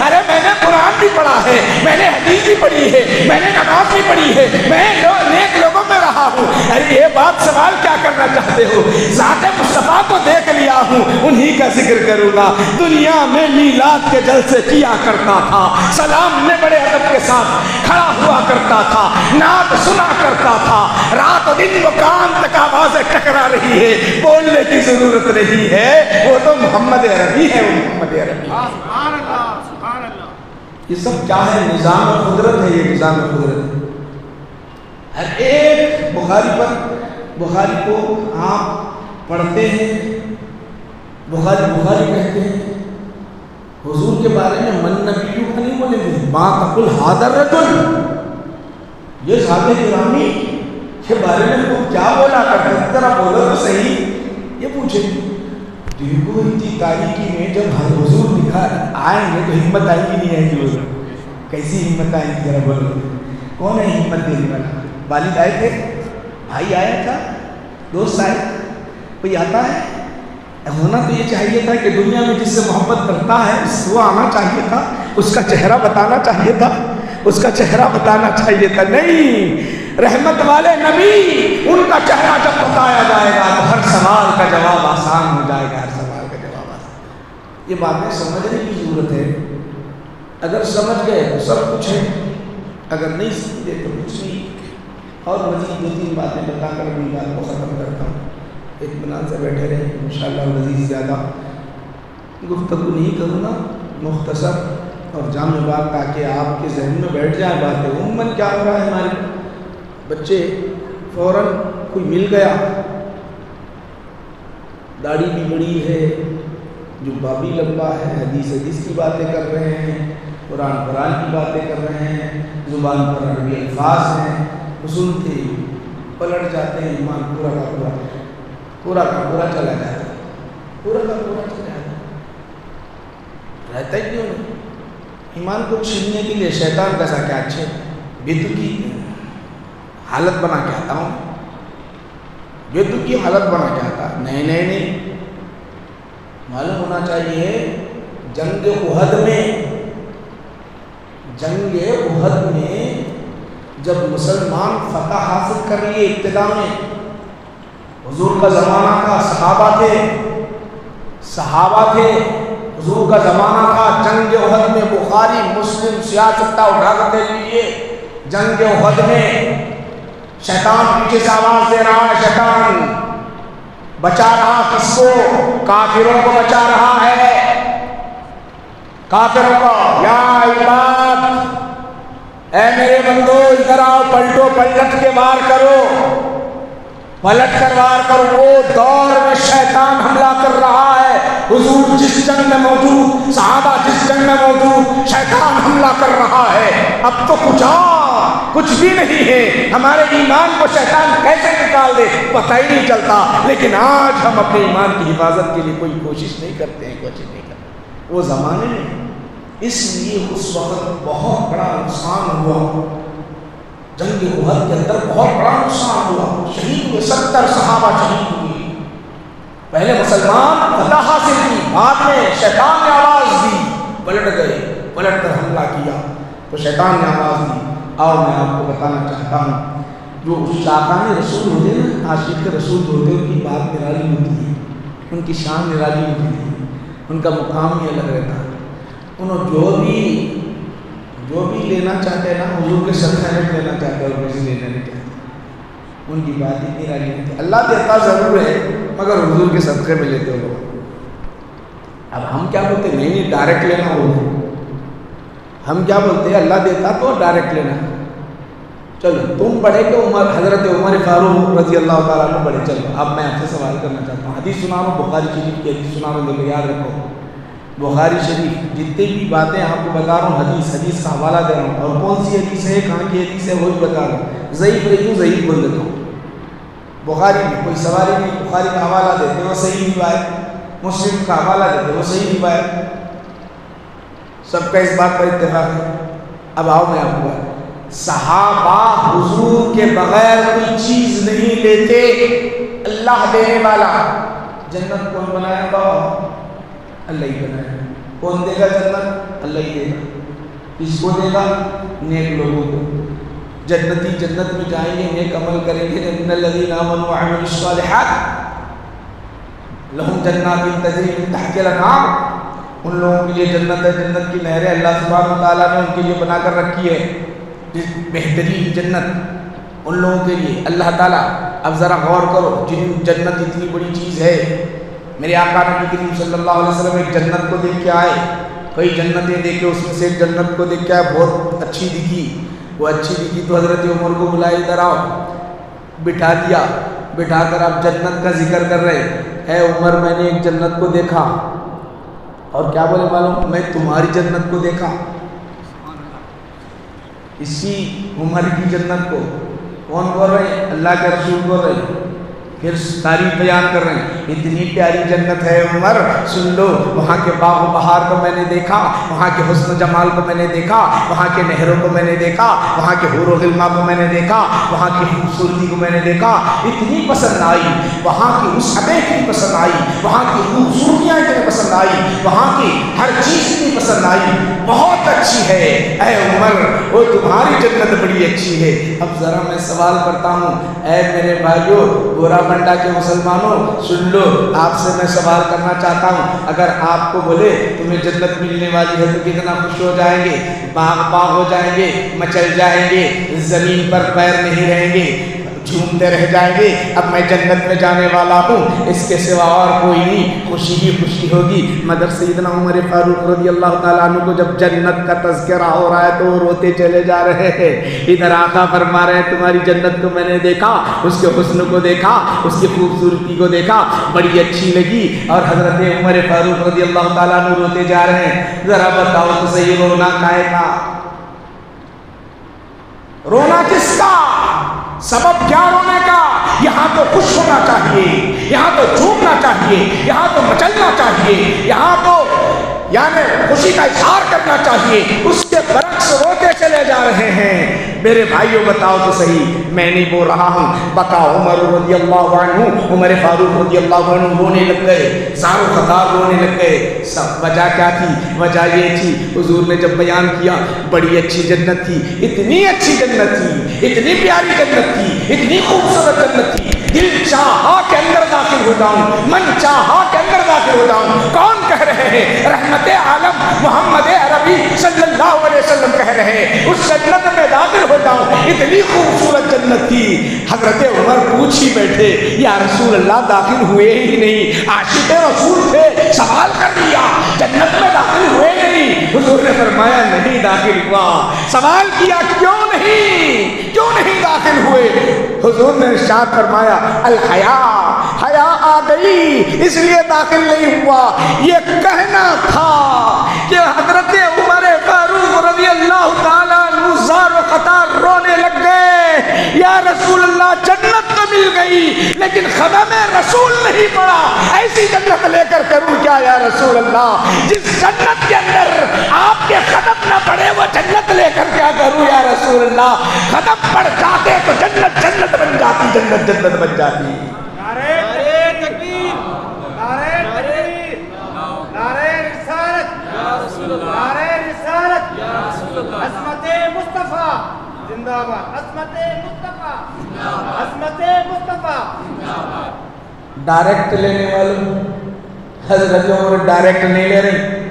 ارے میں نے قرآن بھی پڑھا ہے، میں نے حدیث بھی پڑھی ہے، میں نے نماز بھی پڑھی ہے، میں نیک لوگوں میں رہا ہوں، ارے یہ بات سوال کیا کرنا چاہتے ہو؟ ذات مصطفیٰ کو دیکھ لیا ہوں، انہی کا ذکر کروں گا۔ دنیا میں میلاد کے جلسے کیا کرتا تھا، سلام میں بڑے ادب کے ساتھ کھڑا ہوا کرتا تھا، نعت سنا کرتا تھا، رات و دن وہ کان تک آوازیں ٹکرا رہی ہے، بولنے کی ضرورت نہیں ہے، وہ تو محمد عربی ہے، وہ محمد عربی ہے۔ سبحان اللہ، سبحان اللہ۔ یہ سب کیا ہے؟ نظام قدرت ہے، یہ نظام قدرت ہے۔ ہر ایک بخاری کو آپ پڑھتے ہیں، بخاری کہتے ہیں حضور کے بارے میں من نبیوں کا نہیں بولے گے، ما تقل هذا الرجل، یہ ذات گرامی کے بارے میں تو کیا بولا کرتے ہیں، ذرا بولو تو صحیح۔ یہ پوچھیں دیکھو اتنی تاریکی میں جب حضور دکھا آئیں گے تو ہمت آئے گی نہیں آئے گی؟ بولو کیسی ہمت آئے گی؟ ذرا بولو کون ہے ہمت دینے والا؟ والد آئے تھے، بھائی آیا تھا، دوست آئے، کوئی آتا ہے؟ ہونا تو یہ چاہیے تھا کہ دنیا میں جس سے محبت کرتا ہے وہ آنا چاہیے تھا، اس کا چہرہ بتانا چاہیے تھا، اس کا چہرہ بتانا چاہیے تھا۔ نہیں، رحمت والے نبی، ان کا چہرہ جب بتایا جائے گا تو ہر سوال کا جواب آسان ہو جائے گا، ہر سوال کا جواب آسان۔ یہ باتیں سمجھنے کی ضرورت ہے، اگر سمجھ گئے تو سب کچھ ہے، اگر نہیں سمجھے تو کچھ نہیں۔ اور مزید 2-3 باتیں بتا کر اپنی بات کو ختم کرتا ہوں۔ اطمینان سے بیٹھے رہے، انشاءاللہ مزید زیادہ گفتگو نہیں کروں گا، مختصر اور جامع بات، تاکہ آپ کے ذہن میں بیٹھ جائے باتیں۔ عموماً کیا ہو رہا ہے، ہمارے بچے فوراً کوئی مل گیا، داڑھی بھی بڑی ہے، جبہ بھی لمبا ہے، حدیث کی باتیں کر رہے ہیں، قرآن کی باتیں کر رہے ہیں، زبان پر عربی الفاظ ہیں، سنتے ہی پلٹ جاتے ہیں، ایمان پورا کا پورا چلا جاتا ہے، پورا کا پورا چلا جاتا ہے۔ رہتا ہی کیوں نہیں؟ ایمان کو چھیننے کے لیے شیطان کیسا کیا اچھے بےتکی حالت بنا کے آتا ہوں، بےتکی حالت بنا کے آتا۔ نہیں، معلوم ہونا چاہیے جنگ احد میں جب مسلمان فتح حاصل کر لیے، ابتدا میں حضور کا زمانہ تھا، صحابہ تھے، حضور کا زمانہ تھا، جنگ احد میں بخاری مسلم سیاستہ اٹھا کر دے لیے، جنگ احد میں شیطان پیچھے سے آواز دے رہا ہے، شیطان بچا رہا کس کو؟ کافروں کو بچا رہا ہے، کافروں کو۔ یا عباد، اے میرے بندو ادھر آؤ، پلٹو، پلٹ کے وار کرو، پلٹ کر وار کرو۔ وہ دور میں شیطان حملہ کر رہا ہے، حضور جس جنگ میں موجود، صحابہ جس جنگ میں موجود، شیطان حملہ کر رہا ہے۔ اب تو کچھ کچھ بھی نہیں ہے، ہمارے ایمان کو شیطان کیسے نکال دے پتہ ہی نہیں چلتا، لیکن آج ہم اپنے ایمان کی حفاظت کے لیے کوئی کوشش نہیں کرتے ہیں، کوشش نہیں کرتے۔ وہ زمانے میں اس لیے اس وقت بہت بڑا نقصان ہوا، جنگ احد کے اندر بہت بڑا نقصان ہوا، شہید ہوئے، 70 صحابہ شہید ہوئے۔ پہلے مسلمان فتح حاصل کی، بعد میں شیطان نے آواز دی، پلٹ گئے، پلٹ کر حملہ کیا تو شیطان نے آواز دی۔ اور میں آپ کو بتانا چاہتا ہوں، جو شاقان رسول ہوتے ہیں نا، عاشق رسول ہوتے ہیں، ان کی بات نرالی ہوتی ہے، ان کی شان نرالی ہوتی ہے، ان کا مقام ہی الگ رہتا ہے۔ انہوں جو بھی لینا چاہتے ہیں نا، حضور کے صدقہ میں لینا چاہتے ہیں اور کسی لینا نہیں چاہتے، ان کی بات ہی نرالی ہوتی ہے۔ اللہ دیتا ضرور ہے مگر حضور کے صدقے میں لیتے ہو۔ اب ہم کیا بولتے ہیں؟ نہیں ڈائریکٹ لینا ہوگا، ہم کیا بولتے ہیں؟ اللہ دیتا تو ڈائریکٹ لینا۔ چلو تم پڑھے کہ حضرت عمر فاروق رضی اللہ تعالیٰ عنہ پڑھے۔ چلو اب میں آپ سے سوال کرنا چاہتا ہوں، حدیث سنا رہا ہوں، بخاری شریف کی حدیث سنا رہا ہوں، یاد رکھو بخاری شریف جتنی بھی باتیں آپ کو بتا رہا ہوں، حدیث کا حوالہ دے رہا ہوں، اور کون سی حدیث ہے، کہاں کی حدیث ہے وہ بھی بتا رہا ہوں، ضعیف رہی ہوں ضعیف بول دیتا ہوں۔ بخاری میں کوئی سوال ہی نہیں، بخاری کا حوالہ دیتے وہ صحیح روایت، مسلم کا حوالہ دیتے وہ صحیح روایت، سب کا اس بات پر اتفاق ہے۔ اب آؤ میں آپ کو، صحابہ حضور کے بغیر کوئی چیز نہیں لیتے، اللہ دینے والا۔ جنت کون بنایا گا؟ اللہ ہی بنایا۔ کون دے گا جنت؟ اللہ ہی دے گا۔ کس کو دے گا؟ نیک لوگوں کو۔ جنتی جنت میں جائیں گے، نیک عمل کریں گے، ان الذین آمنوا وعملوا الصالحات لہم جنات تجری من تحتها الانہار، ان لوگوں کے لیے جنت ہے، جنت کی نہریں اللہ سبحانہ وتعالیٰ نے ان کے لیے بنا کر رکھی ہے، بہترین جنت ان لوگوں کے لیے اللہ تعالیٰ۔ اب ذرا غور کرو، جن جنت اتنی بڑی چیز ہے، میرے آقا نبی کریم صلی اللہ علیہ وسلم ایک جنت کو دیکھ کے آئے، کئی جنتیں دیکھے، اس میں سے ایک جنت کو دیکھ کے آئے، بہت اچھی دکھی، وہ اچھی دکھی تو حضرت عمر کو بلائے، ادھر آؤ، بٹھا دیا، بٹھا کر آپ جنت کا ذکر کر رہے، اے عمر میں نے ایک جنت کو دیکھا، اور کیا بولے معلوم؟ میں تمہاری جنت کو دیکھا۔ اسی عمر کی جنت کو کون بول رہے ہیں؟ اللہ کے رسول بول رہے ہیں، پھر تعریف بیان کر رہے ہیں، اتنی پیاری جنت ہے عمر، سن لو، وہاں کے باغ و بہار کو میں نے دیکھا، وہاں کے حسن و جمال کو میں نے دیکھا، وہاں کے نہروں کو میں نے دیکھا، وہاں کے حور و غلما کو میں نے دیکھا، وہاں کی خوبصورتی کو میں نے دیکھا، اتنی پسند آئی، وہاں کی وسعتیں اتنی پسند آئی، وہاں کی خوبصورتیاں اتنی پسند آئی، وہاں کی ہر چیز اتنی پسند آئی، بہت اچھی ہے اے عمر، وہ تمہاری جنت بڑی اچھی ہے۔ اب ذرا میں سوال کرتا ہوں، اے میرے بھائیو، گورا بنڈا کے مسلمانوں، سن لو، آپ سے میں سوال کرنا چاہتا ہوں، اگر آپ کو بولے تمہیں جنت ملنے والی ہے تو کتنا خوش ہو جائیں گے؟ باغ باغ ہو جائیں گے، مچل جائیں گے، زمین پر پیر نہیں رہیں گے، جھومتے رہ جائیں گے، اب میں جنت میں جانے والا ہوں، اس کے سوا اور کوئی نہیں، خوشی ہی خوشی ہوگی۔ مگر سیدنا عمر فاروق رضی اللہ تعالیٰ عنہ کو جب جنت کا تذکرہ ہو رہا ہے تو وہ روتے چلے جا رہے ہیں۔ ادھر آقا فرما رہے ہیں تمہاری جنت کو میں نے دیکھا، اس کے حسن کو دیکھا، اس کی خوبصورتی کو دیکھا، بڑی اچھی لگی، اور حضرت عمر فاروق رضی اللہ تعالیٰ عنہ روتے جا رہے ہیں۔ ذرا بتاؤ تو صحیح، رونا کائے کا؟ رونا کس کا؟ سبب کیا رونے کا؟ یہاں تو خوش ہونا چاہیے، یہاں تو جھومنا چاہیے، یہاں تو مچلنا چاہیے، یہاں تو یعنی خوشی کا اظہار کرنا چاہیے، اس کے برعکس روتے چلے جا رہے ہیں۔ میرے بھائیوں بتاؤ تو صحیح، میں نہیں بول رہا ہوں، بتاؤ عمر رضی اللہ عنہ، عمر فاروق رضی اللہ عنہ رونے لگ گئے، زار و خطار رونے لگ گئے۔ سب وجہ کیا تھی؟ وجہ یہ تھی، حضور نے جب بیان کیا بڑی اچھی جنت تھی، اتنی اچھی جنت تھی، اتنی پیاری جنت تھی، اتنی خوبصورت جنت تھی، دل چاہا کے اندر داخل ہو جاؤں، من چاہا کے اندر داخل ہو جاؤں۔ کون کہہ رہے ہیں؟ رحمت عالم محمد عربی صلی اللہ علیہ وسلم کہہ رہے ہیں، اس جنت میں داخل ہو جاؤں، اتنی خوبصورت جنت تھی۔ حضرت عمر پوچھ ہی بیٹھے، یا رسول اللہ داخل ہوئے ہی نہیں، عاشق رسول تھے، سوال کر لیا، جنت میں داخل ہوئے نہیں؟ حضور نے فرمایا نہیں داخل ہوا۔ سوال کیا کیوں نہیں داخل ہوئے؟ حضور نے ارشاد فرمایا الحیا، حیا آ گئی اس لیے داخل نہیں ہوا۔ یہ کہنا تھا کہ حضرت عمر فاروق رضی اللہ تعالیٰ عنہ زار و خطار رونے لگے، رسول اللہ جنت تو مل گئی لیکن قدم رسول نہیں پڑا، ایسی جنت لے کر کروں کیا یا رسول اللہ؟ جس جنت کے اندر آپ کے قدم نہ پڑے وہ جنت لے کر کیا کروں یا رسول اللہ؟ قدم پڑ جاتے تو جنت جنت بن جاتی، جنت جنت بن جاتی۔ نعرہ تکبیر، نعرہ تکبیر، نعرہ رسالت یا رسول اللہ، نعرہ رسالت یا رسول اللہ، عظمت مصطفیٰ زندہ باد، عظمت مصطفیٰ زندہ باد، عظمت مصطفیٰ زندہ باد۔ ڈائریکٹ لینے والوں حضرت عمر ڈائریکٹ نہیں لے رہی،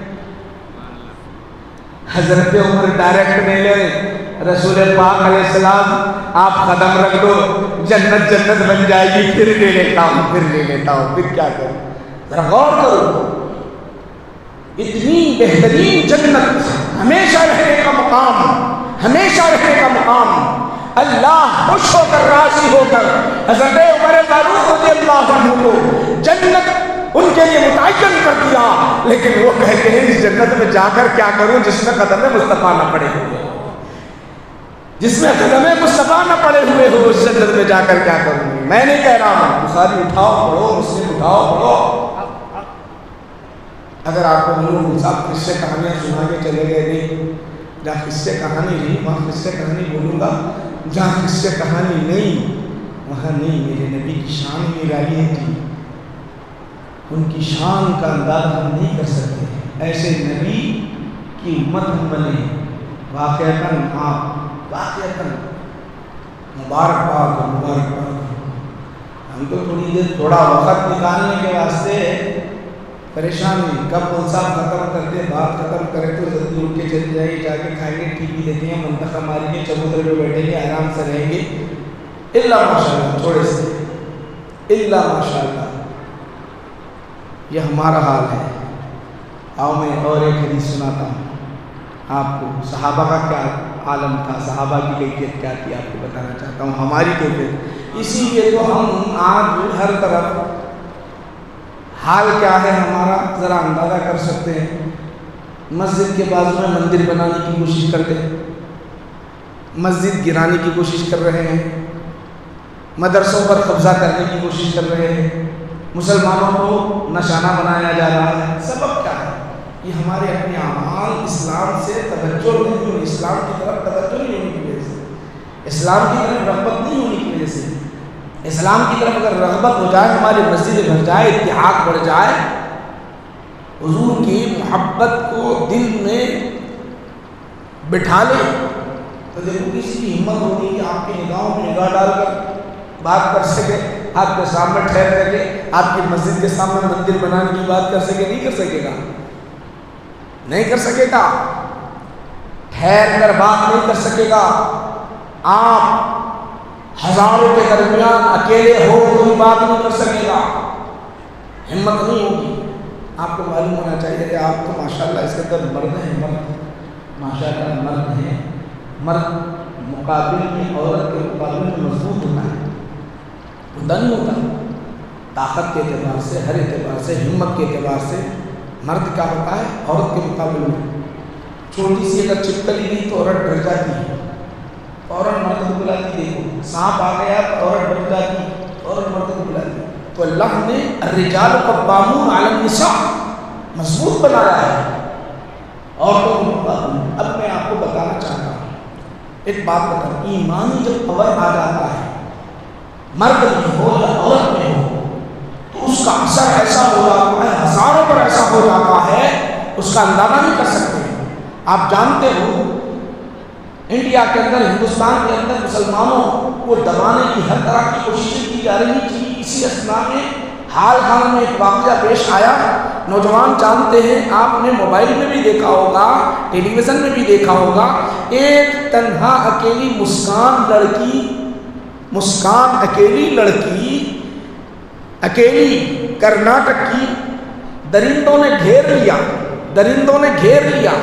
حضرت عمر ڈائریکٹ نہیں لے رہی، رسول پاک علیہ السلام آپ قدم رکھ دو جنت جنت بن جائے گی، پھر لے لیتا ہوں پھر لے لیتا ہوں، پھر کیا کروں؟ ذرا غور کرو، اتنی بہترین جنت، ہمیشہ رہنے کا مقام، ہمیشہ رہنے کا مقام، اللہ خوش ہو کر راضی ہو کر حضرت عمر فاروق رضی اللہ عنہ کو جنت ان کے لیے متعین کر دیا، لیکن وہ کہتے ہیں اس جنت میں جا کر کیا کروں جس میں قدم مصطفیٰ نہ پڑے ہوئے، جس میں قدم مصطفیٰ نہ پڑے ہوئے ہو، اس جنت میں جا کر کیا کروں؟ میں نہیں کہہ رہا ہوں، بخاری اٹھاؤ پڑھو، مسلم اٹھاؤ پڑھو۔ اگر آپ کو معلوم صاحب قصے کہانیاں سنا کے چلے گئے نہیں، جہاں قصے کہانی نہیں وہاں قصے کہانی بولوں گا، جہاں قصے کہانی نہیں وہاں نہیں، میرے نبی کی شان نرالی ہے جی، ان کی شان کا اندازہ ہم نہیں کر سکتے، ایسے نبی کی امت ہم بنے، واقعتاً آپ واقعتاً مبارکباد مبارکباد۔ ہم تو تھوڑی دیر تھوڑا وقت نکالنے کے واسطے پریشان ہیں، کب منصاب ختم کرتے بات ختم کرے تو جلدی اٹھ کے چلے جائیں، جا کے کھائیں گے، ٹی وی دیکھیں گے، منتخب ماریں گے، چبوترے پہ بیٹھیں گے، آرام سے رہیں گے، اللہ ماشاءاللہ تھوڑے سے، اللہ ماشاءاللہ۔ یہ ہمارا حال ہے۔ آؤ میں اور ایک حدیث سناتا ہوں آپ کو، صحابہ کا کیا عالم تھا، صحابہ کی کیفیت کیا تھی آپ کو بتانا چاہتا ہوں، ہماری کیفیت۔ اسی لیے تو ہم آج ہر طرف حال کیا ہے ہمارا ذرا اندازہ کر سکتے ہیں۔ مسجد کے بازو میں مندر بنانے کی کوشش کرتے ہیں، مسجد گرانے کی کوشش کر رہے ہیں، مدرسوں پر قبضہ کرنے کی کوشش کر رہے ہیں، مسلمانوں کو نشانہ بنایا جا رہا ہے۔ سبب کیا ہے؟ یہ ہمارے اپنے اعمال اسلام سے توجہ نہیں ہوئی، اسلام کی طرف توجہ نہیں ہونے کی وجہ سے، اسلام کی طرف رغبت نہیں ہونے کی وجہ سے۔ اسلام کی طرف اگر رغبت ہو جائے، ہماری مسجد بھر جائے، اتحاد بڑھ جائے، حضور کی محبت کو دل میں بٹھا لے، تو دیکھو کسی کی ہمت ہوگی کہ آپ کی نگاہوں میں نگاہ ڈال کر بات کر سکے، آپ کے سامنے ٹھہر کر کے آپ کی مسجد کے سامنے مندر بنانے کی بات کر سکے؟ نہیں کر سکے گا، نہیں کر سکے گا، ٹھہر کر بات نہیں کر سکے گا۔ آپ ہزاروں کے درمیان اکیلے ہو کوئی بات نہیں کر سکے گا، ہمت نہیں ہوگی۔ آپ کو معلوم ہونا چاہیے کہ آپ تو ماشاءاللہ اس کے اندر مرد ہیں، مرد ماشاءاللہ مرد ہیں، مرد مقابل میں عورت کے مقابل میں مضبوط ہوتا ہے، ہوتا نہیں ہوتا؟ طاقت کے اعتبار سے، ہر اعتبار سے، ہمت کے اعتبار سے مرد کیا ہوتا ہے عورت کے مقابل میں؟ چھوٹی سی اگر چپکلی دی تو عورت ڈر جاتی ہے، عورت مرد کو بلاتی، دیکھو سانپ آ گیا تو عورت ڈر جاتی، عورت مرد کو بلاتی۔ تو اللہ نے الرجال قوامون علی النساء مضبوط بنایا ہے عورتوں کو مقابل۔ اب میں آپ کو بتانا چاہتا ہوں، ایک بات بتاؤں، ایمان جب پاور آ جاتا ہے مرد میں ہو یا عورت میں ہو تو اس کا اثر ایسا ہو جاتا ہے، ہزاروں پر ایسا ہو جاتا ہے، اس کا اندازہ نہیں کر سکتے۔ آپ جانتے ہو انڈیا کے اندر، ہندوستان کے اندر مسلمانوں کو دبانے کی ہر طرح کی کوششیں کی جا رہی تھی۔ اسی اثنا میں حال میں ایک واقعہ پیش آیا، نوجوان جانتے ہیں، آپ نے موبائل میں بھی دیکھا ہوگا، ٹیلی ویژن میں بھی دیکھا ہوگا، ایک تنہا اکیلی مسکان لڑکی اکیلی کرناٹک کی درندوں نے گھیر لیا،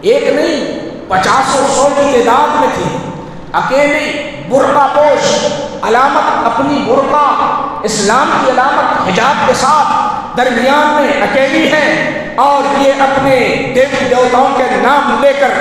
ایک نہیں 50 اور 100 کی تعداد میں تھی، اکیلی برقع پوش، علامت اپنی برقع اسلام کی علامت حجاب کے ساتھ درمیان میں اکیلی ہے، اور یہ اپنے دیوی دیوتاؤں کے نام لے کر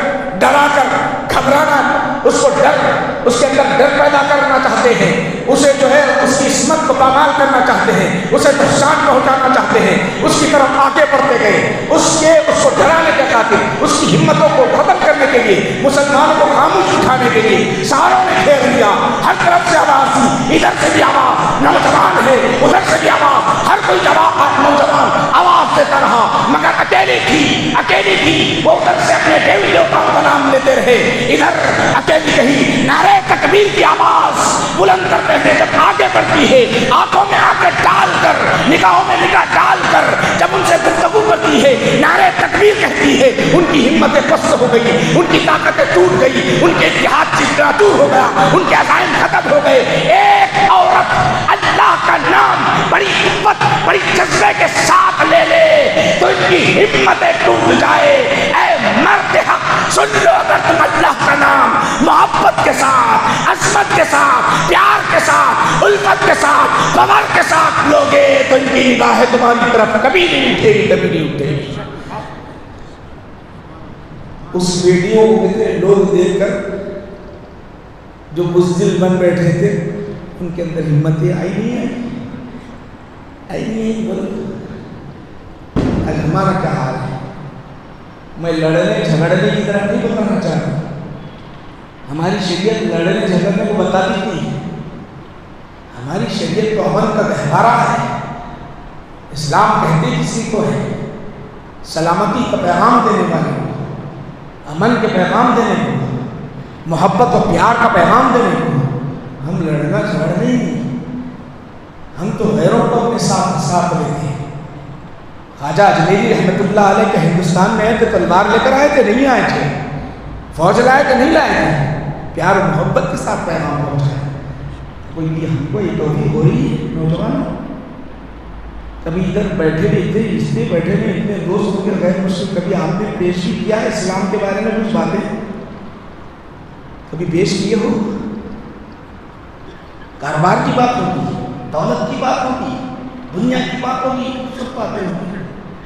ڈرا کر گھبرانا، اس کے اندر ڈر پیدا کرنا چاہتی چاہتے ہیں، اسے جو ہے اس کی عصمت کو پامال کرنا چاہتے ہیں، اسے نقصان پہنچانا چاہتے ہیں، اس کی طرف آگے بڑھتے گئے، اس کو ڈرانے کے خاطر، اس کی ہمتوں کو ختم کرنے کے لیے، مسلمانوں کو خاموش اٹھانے کے لیے ساروں نے گھیر لیا، ہر طرف سے آواز تھی، ادھر سے بھی آواز، نوجوان ہے، ادھر سے بھی آواز، ہر کوئی نوجوان آواز دیتا رہا، مگر اکیلی تھی، وہ ادھر سے اپنے دیوی دیوتاؤں کا نام لیتے رہے، ادھر اکیلی کہیں نعرے تکبیر کی آواز بلند کرتے ہیں، جب آگے بڑھتی ہے، آنکھوں میں آنکھیں ڈال کر، نگاہوں میں نگاہ ڈال کر جب ان سے گفتگو کرتی ہے، نعرے تکبیر کہتی ہے، ان کی ہمتیں پست ہو گئی، ان کی طاقتیں ٹوٹ گئی، ان کے اتحاد چتنا دور ہو گیا، ان کے عزائم ختم ہو گئے۔ ایک عورت اللہ کا نام بڑی قوت، بڑی جذبے کے ساتھ لے لے تو ان کی ہمتیں ٹوٹ جائے۔ اے مرد حق سن لو، اگر تم اللہ کا نام محبت کے ساتھ، عظمت کے ساتھ، پیار کے ساتھ، الفت کے ساتھ، باور کے ساتھ لوگے تو ان کی نگاہیں تمہاری طرف کبھی نہیں اٹھے گی، کبھی نہیں اٹھے گی۔ اس ویڈیو کو کتنے لوگ دیکھ کر جو بزدل بن بیٹھے تھے، ان کے اندر ہمتیں آئی نہیں بولو۔ آج ہمارا کیا حال ہے؟ میں لڑنے جھگڑنے کی طرح نہیں بتانا چاہتا، ہماری شریعت لڑنے جھگڑنے کو بتاتی نہیں، ہماری شریعت تو امن کا گہوارہ ہے۔ اسلام کہتے کسی کو ہے سلامتی کا پیغام دینے والے کو، امن کے پیغام دینے کو، محبت و پیار کا پیغام دینے کو۔ ہم لڑنا جھگڑنا ہی نہیں، ہم تو غیروں کو اپنے ساتھ لیتے ہیں۔ خواجہ اجمیری رحمۃ اللہ علیہ کے ہندوستان میں آئے تھے، تلوار لے کر آئے تھے؟ نہیں آئے تھے۔ فوج لائے کہ نہیں لائے تھے؟ پیار و محبت کے ساتھ پیغام پہنچایا۔ کوئی ہم کو یہ توفیق ہو رہی ہے نوجوانوں؟ کبھی ادھر بیٹھے بھی اتنے اس لیے بیٹھے بھی اتنے دوست ہو کے غیر مسلم، کبھی آپ نے پیش بھی کیا ہے اسلام کے بارے میں کچھ باتیں؟ کبھی پیش کیے ہو؟ کاروبار کی بات ہوگی، دولت کی بات ہوگی، دنیا کی بات ہوگی، سب باتیں ہوگی۔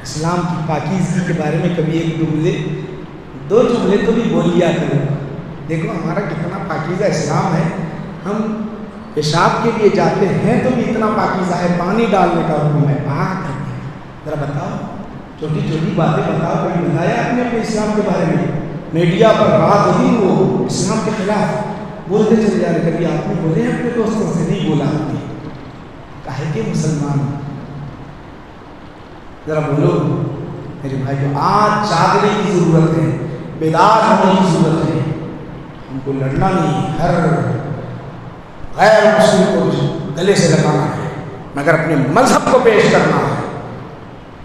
اسلام کی پاکیزگی کے بارے میں کبھی ایک دو جملے تو بھی بول لیا کرو۔ دیکھو ہمارا کتنا پاکیزہ اسلام ہے، ہم پیشاب کے لیے جاتے ہیں تو بھی اتنا پاکیزہ ہے، پانی ڈالنے کا حکم ہے، پاک ہے۔ ذرا بتاؤ، چھوٹی چھوٹی باتیں بتاؤ، کبھی بتایا آپ نے اپنے اسلام کے بارے میں؟ میڈیا پر بات ہوتی وہ اسلام کے خلاف بولتے چلے جا رہے، کبھی آپ نے بولے اپنے دوستوں سے؟ نہیں بولا آپ نے، کہے کہ مسلمان ذرا بولو میرے بھائی کو، آج جاگنے کی ضرورت ہے، بیدار ہونے کی ضرورت ہے۔ ہم کو لڑنا نہیں، ہر غیر مسلم کو گلے سے لگانا ہے، مگر اپنے مذہب کو پیش کرنا ہے،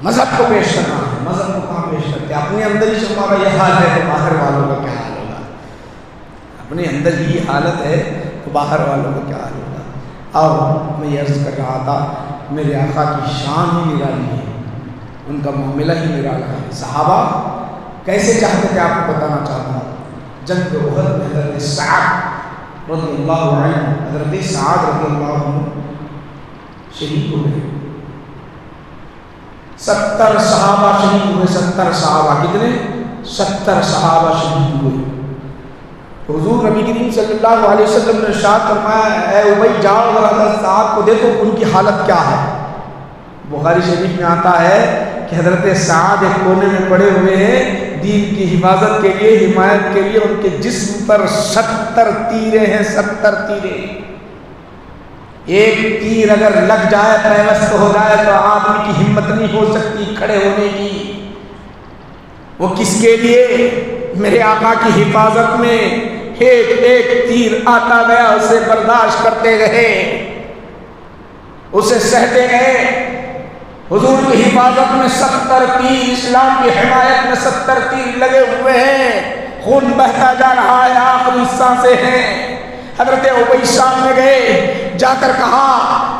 مذہب کو پیش کرنا ہے۔ مذہب کو کہاں پیش کرتے؟ اپنے اندر ہی ہمارا یہ حال ہے تو باہر والوں کا کیا حال ہوگا؟ اپنے اندر ہی حالت ہے تو باہر والوں کا کیا حال ہوگا؟ اور میں یہ عرض کر رہا تھا، میرے آقا کی شان ہی نرالی ہے، ان کا معاملہ ہی نرالا ہے۔ صحابہ کیسے چاہتے تھے آپ کو بتانا چاہتا ہوں۔ جنگ احد میں حضرت سعد رضی اللہ عنہ، حضرت سعد رضی اللہ عنہ شہید ہو گئے۔ 70 صحابہ شہید ہوئے، 70 صحابہ، کتنے؟ 70 صحابہ شہید ہوئے۔ حضور نبی کریم صلی اللہ علیہ وسلم نے ارشاد فرمایا، اے ابی جاؤ ذرا حضرت سعد کو دیکھو ان کی حالت کیا ہے۔ بخاری شریف میں آتا ہے کہ حضرت سعد ایک کونے میں پڑے ہوئے ہیں، دین کی حفاظت کے لیے، حمایت کے لیے، ان کے جسم پر 70 تیرے ہیں، 70 تیرے۔ ایک تیر اگر لگ جائے، پیوست ہو جائے تو آدمی کی ہمت نہیں ہو سکتی کھڑے ہونے کی۔ وہ کس کے لیے؟ میرے آقا کی حفاظت میں ایک ایک تیر آتا گیا، اسے برداشت کرتے گئے، اسے سہتے گئے۔ حضور کی حفاظت میں 70 تیر، اسلام کی حمایت میں 70 تیر لگے ہوئے ہیں، خون بہتا جا رہا ہے، آخری سانسیں ہیں۔ حضرت ابی شام میں گئے، جا کر کہا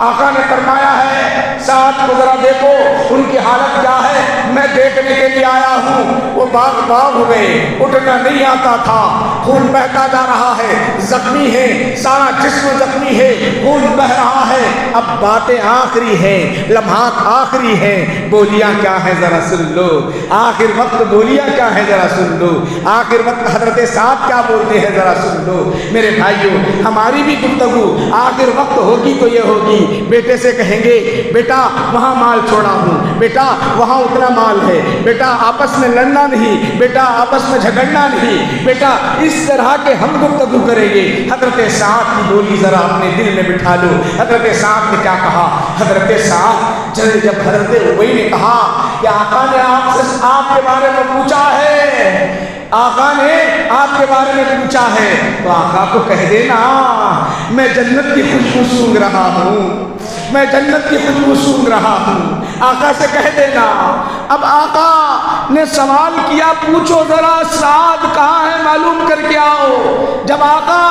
آقا نے فرمایا ہے سعد کو ذرا دیکھو ان کی حالت کیا ہے، میں دیکھنے کے لیے آیا ہوں۔ وہ باغ ہوئے، اٹھنا نہیں آتا تھا، خون بہتا جا رہا ہے، زخمی ہے، سارا جسم زخمی ہے، خون بہ رہا ہے۔ اب باتیں آخری ہیں، لمحات آخری ہیں، بولیاں کیا ہے ذرا سن لو، آخر وقت بولیاں کیا ہے ذرا سن لو، آخر وقت حضرت سعد کیا بولتے ہیں ذرا سن لو۔ میرے بھائیوں، ہماری بھی گفتگو آخر وقت ہوگی تو یہ ہوگی، بیٹے سے کہیں گے بیٹا وہاں مال چھوڑا ہوں، بیٹا وہاں اتنا مال ہے، بیٹا آپس میں لڑنا نہیں، بیٹا آپس میں جھگڑنا نہیں، بیٹا اس طرح کے ہم گفتگو کریں گے۔ حضرت سعد کی بولی ذرا اپنے دل میں بٹھا لو۔ حضرت سعد نے کیا کہا؟ حضرت سعد جب حضرت ابی نے کہا کہ آقا نے آپ کے بارے میں پوچھا ہے، آقا نے آپ کے بارے میں پوچھا ہے، تو آقا کو کہہ دینا میں جنت کی خوشبو سونگ رہا ہوں، میں جنت کی خوشبو سونگ رہا ہوں، آقا سے کہہ دینا۔ اب آقا نے سوال کیا پوچھو ذرا سعد کہاں ہے معلوم کر کے آؤ۔ جب آقا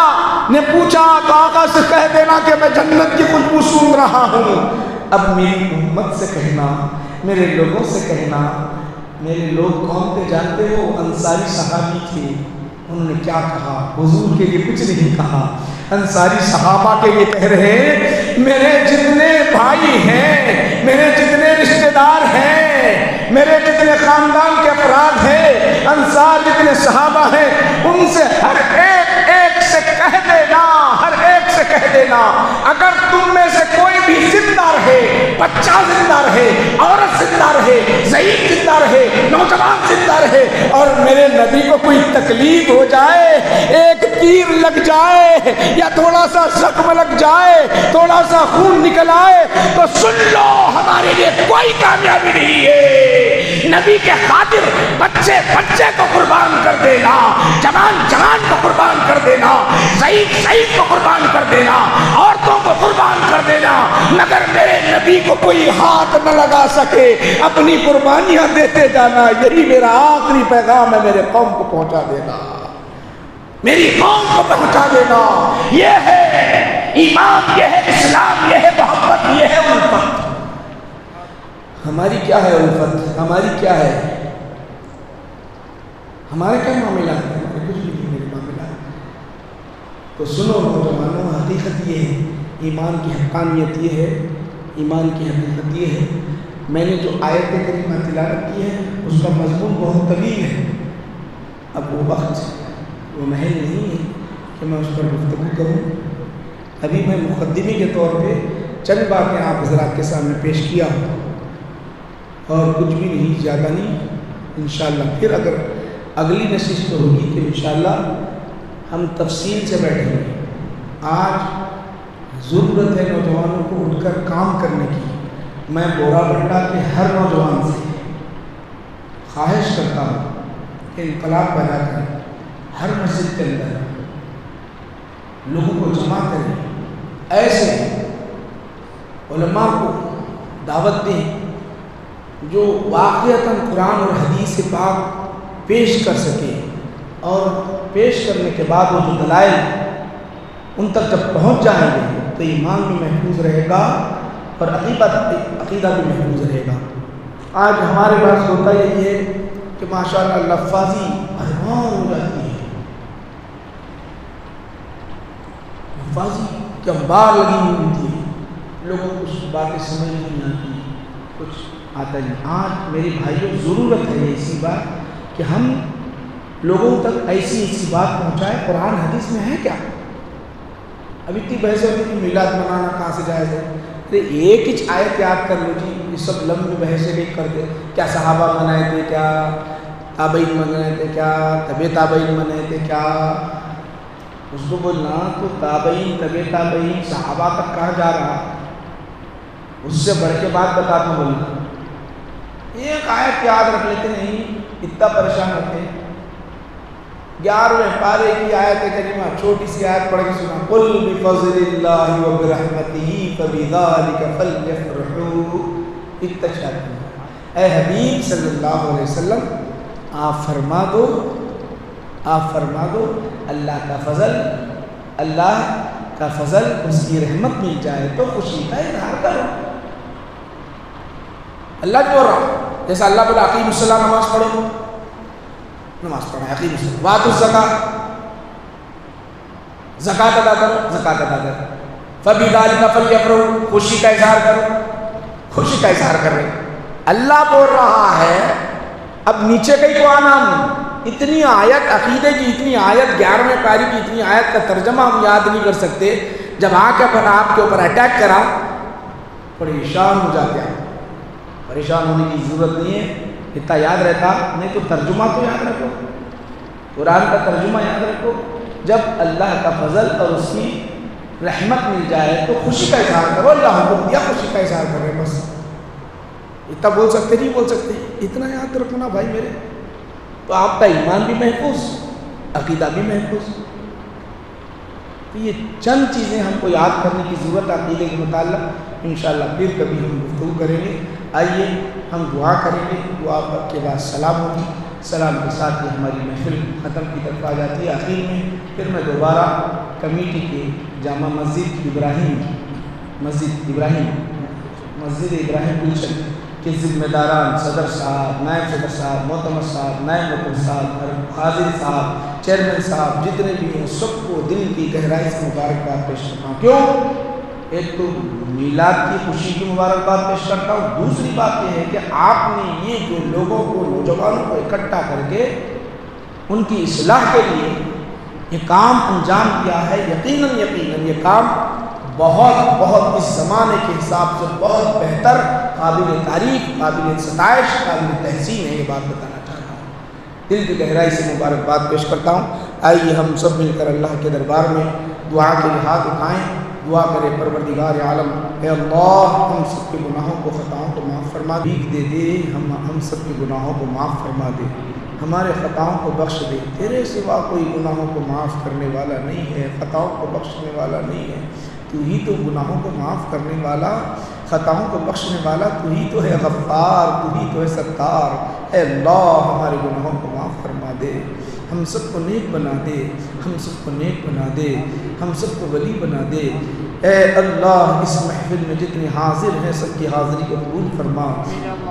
نے پوچھا تو آقا سے کہہ دینا کہ میں جنت کی خوشبو سونگ رہا ہوں۔ اب میری امت سے کہنا، میرے لوگوں سے کہنا، میرے لوگ کون تھے جانتے ہو؟ انصاری صحابی تھے۔ انہوں نے کیا کہا؟ حضور کے لیے کچھ نہیں کہا، انصاری صحابہ کے لیے کہہ رہے ہیں میرے جتنے بھائی ہیں، میرے جتنے رشتہ دار ہیں، میرے جتنے خاندان کے افراد ہیں، انصار جتنے صحابہ ہیں، ان سے ہر ایک سے کہہ دینا، ہر ایک سے کہہ دینا اگر تم میں سے کوئی بھی زندہ رہے، بچہ زندہ رہے، عورت زندہ رہے، ضعیف زندہ رہے، نوجوان زندہ رہے، اور میرے نبی کو کوئی تکلیف ہو جائے، ایک تیر لگ جائے یا تھوڑا سا زخم لگ جائے، تھوڑا سا خون نکل آئے، تو سن لو ہمارے لیے کوئی کامیابی نہیں ہے۔ نبی کے خاطر بچے کو قربان کر دینا، جوان کو قربان کر دینا، ضعیف کو قربان کر دینا، عورتوں کو قربان کر دینا، مگر میرے نبی کو کوئی ہاتھ نہ لگا سکے، اپنی قربانیاں دیتے جانا، یہی میرا آخری پیغام ہے۔ میرے قوم کو پہنچا دینا، میری قوم کو پہنچا دینا۔ یہ ہے ایمان، یہ ہے اسلام، یہ ہے محبت، یہ ہے الفت۔ ہماری کیا ہے الفت؟ ہماری کیا ہے؟ ہمارے کیا معاملات ہیں؟ ہمارے کچھ بھی نہیں میرے معاملات۔ تو سنو نوجوانوں، حقیقت یہ ہے، ایمان کی حقانیت یہ ہے، ایمان کی حقیقت یہ ہے۔ میں نے جو آیت کریمہ تلاوت کی ہے اس کا مضمون بہت طویل ہے، اب وہ وقت وہ محل نہیں ہے کہ میں اس پر گفتگو کروں۔ ابھی میں مقدمے کے طور پہ چند باتیں آپ حضرات کے سامنے پیش کیا اور کچھ بھی نہیں، زیادہ نہیں۔ انشاءاللہ پھر اگر اگلی نشست ہوگی کہ انشاءاللہ ہم تفصیل سے بیٹھیں گے۔ آج ضرورت ہے نوجوانوں کو اٹھ کر کام کرنے کی۔ میں بورا بنڈا کے ہر نوجوان سے خواہش کرتا ہوں کہ انقلاب پیدا کریں، ہر مسجد کے اندر لوگوں کو جمع کریں، ایسے علماء کو دعوت دیں جو واقعتاً قرآن اور حدیث پاک پیش کر سکے، اور پیش کرنے کے بعد وہ جو دلائل ان تک جب پہنچ جائیں گے تو ایمان بھی محفوظ رہے گا اور عقیدہ بھی محفوظ رہے گا۔ آج ہمارے پاس ہوتا یہی ہے کہ ماشاءاللہ لفاظی ارمان ہو جاتی ہے، لفاظی کی انبار لگی ہوئی ہوتی ہے، لوگوں کو کچھ باتیں سمجھ نہیں آتی، کچھ آتا نہیں۔ آج میری بھائیوں ضرورت ہے ایسی بات کہ ہم لوگوں تک ایسی بات پہنچائے۔ قرآن حدیث میں ہے کیا؟ اب اتنی بحث ہوتی ہے کہ میلاد منانا کہاں سے جائز ہے؟ ارے ایک ہی آیت یاد کر لو جی، یہ سب لمبی بحثیں نہیں کرتے۔ کیا صحابہ منائے تھے، کیا تابعین منائے تھے، کیا تبع تابعین منائے تھے، کیا اس کو بولنا تو تابعین تبع تابعین صحابہ تک کہاں جا رہا، اس سے بڑھ کے بات بتاتا ہوں بولنا۔ ایک آیت یاد رکھ لیتے نہیں، اتنا پریشان ہوتے ہیں۔ 11ویں پارے کی آیت کریمہ، چھوٹی سی آیت پڑھ کے سنا، قُلْ بِفَضْلِ اللَّهِ وَبِرَحْمَتِهِ فَبِذَلِكَ فَلْيَفْرَحُوا۔ اتنا چاہتے ہیں اے حبیب صلی اللہ علیہ وسلم، آپ فرما دو اللہ کا فضل، اللہ کا فضل، اس کی رحمت مل جائے تو خوشی کا اظہار کرو۔ اللہ جو رہا جیسا اللہ بولا اقیم الصلاۃ، نماز پڑھو، نماز پڑھیں، اقیم الصلاۃ، وآتوا الزکاۃ، زکوٰۃ ادا کرو، زکوٰۃ ادا کرو، فبذلک فلیفرحوا، خوشی کا اظہار کرو، خوشی کا اظہار کر رہے اللہ بول رہا ہے۔ اب نیچے کئی کو آنا، ہم اتنی آیت عقیدے کی، اتنی آیت 11ویں پاری کی اتنی آیت کا ترجمہ ہم یاد نہیں کر سکتے، جب آ کے آپ کے اوپر اٹیک کرا پریشان ہو جاتے ہیں۔ پریشان ہونے کی ضرورت نہیں ہے، اتنا یاد رہتا، نہیں تو ترجمہ تو یاد رکھو، قرآن کا ترجمہ یاد رکھو۔ جب اللہ کا فضل اور اس کی رحمت مل جائے تو خوشی کا اظہار کرو، اللہ حکم دیا خوشی کا اظہار کر رہے ہیں، بس اتنا بول سکتے نہیں بول سکتے، اتنا یاد رکھنا بھائی میرے، تو آپ کا ایمان بھی محفوظ، عقیدہ بھی محفوظ۔ تو یہ چند چیزیں ہم کو یاد کرنے کی ضرورت ہے عقیدے کے متعلق، انشاءاللہ پھر کبھی ہم گفتگو کریں گے۔ آئیے ہم دعا کریں گے، دعا کے بعد سلام ہوگی، سلام کے ساتھ یہ ہماری محفل ختم کی طرف آ جاتی ہے۔ آخر میں پھر میں دوبارہ کمیٹی کے جامع مسجد ابراہیم گلشن کے ذمہ داران، صدر صاحب، نائب صدر صاحب، معتمد صاحب، نائب معتمد صاحب، حاضر صاحب، چیئرمین صاحب، جتنے بھی ہیں سب کو دل کی گہرائی سے مبارکباد پیش کرتا ہوں۔ کیوں؟ ایک تو میلاد کی خوشی کی مبارکباد پیش کرتا ہوں، دوسری بات یہ ہے کہ آپ نے یہ جو لوگوں کو، نوجوانوں کو اکٹھا کر کے ان کی اصلاح کے لیے یہ کام انجام دیا ہے، یقیناً یہ کام بہت اس زمانے کے حساب سے بہت بہتر، قابل تعریف، قابل ستائش، قابل تحسین ہے، یہ بات بتانا چاہتا ہوں۔ دل کی گہرائی سے مبارکباد پیش کرتا ہوں۔ آئیے ہم سب مل کر اللہ کے دربار میں دعا کے لیے ہاتھ اٹھائیں، دعا کرے پروردگار عالم، اے اللہ ہم سب کے گناہوں کو، خطاؤں کو معاف فرما دے، ہم سب کے گناہوں کو معاف فرما دے، ہمارے خطاؤں کو بخش دے۔ تیرے سوا کوئی گناہوں کو معاف کرنے والا نہیں ہے، خطاؤں کو بخشنے والا نہیں ہے، تو ہی تو گناہوں کو معاف کرنے والا، خطاؤں کو بخشنے والا، تو ہی تو ہے غفار، تو ہی تو ہے ستار۔ اے اللہ ہمارے گناہوں کو معاف فرما دے، ہم سب کو نیک بنا دے، ہم سب کو نیک بنا دے، ہم سب کو ولی بنا دے۔ اے اللہ اس محفل میں جتنے حاضر ہیں سب کی حاضری کو قبول فرما،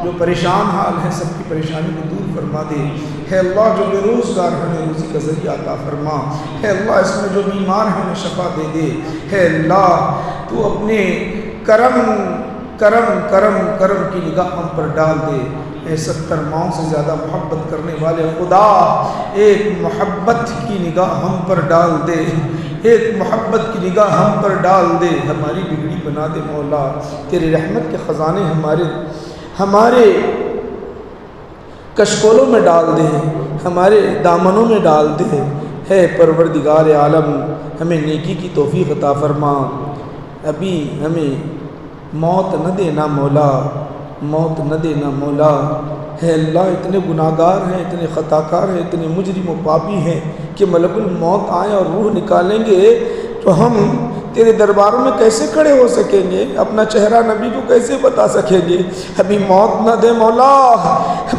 جو پریشان حال ہیں سب کی پریشانی کو دور فرما دے۔ اے اللہ جو بے روزگار ہیں انہیں روزی کا ذریعہ عطا فرما۔ اے اللہ اس میں جو بیمار ہیں انہیں شفا دے دے۔ اے اللہ تو اپنے کرم کی نگاہ ہم پر ڈال دے۔ اے 70 ماؤں سے زیادہ محبت کرنے والے خدا، ایک محبت کی نگاہ ہم پر ڈال دے، ایک محبت کی نگاہ ہم پر ڈال دے، ہماری بگڑی بنا دے مولا۔ تیرے رحمت کے خزانے ہمارے کشکولوں میں ڈال دے، ہمارے دامنوں میں ڈال دے۔ اے پروردگار عالم ہمیں نیکی کی توفیق عطا فرما، ابھی ہمیں موت نہ دینا مولا، موت نہ دینا مولا۔ اے اللہ اتنے گناہ گار ہیں، اتنے خطا کار ہیں، اتنے مجرم و پاپی ہیں کہ ملک الموت آئے اور روح نکالیں گے تو ہم تیرے درباروں میں کیسے کھڑے ہو سکیں گے، اپنا چہرہ نبی کو کیسے بتا سکیں گے۔ ابھی موت نہ دے مولا،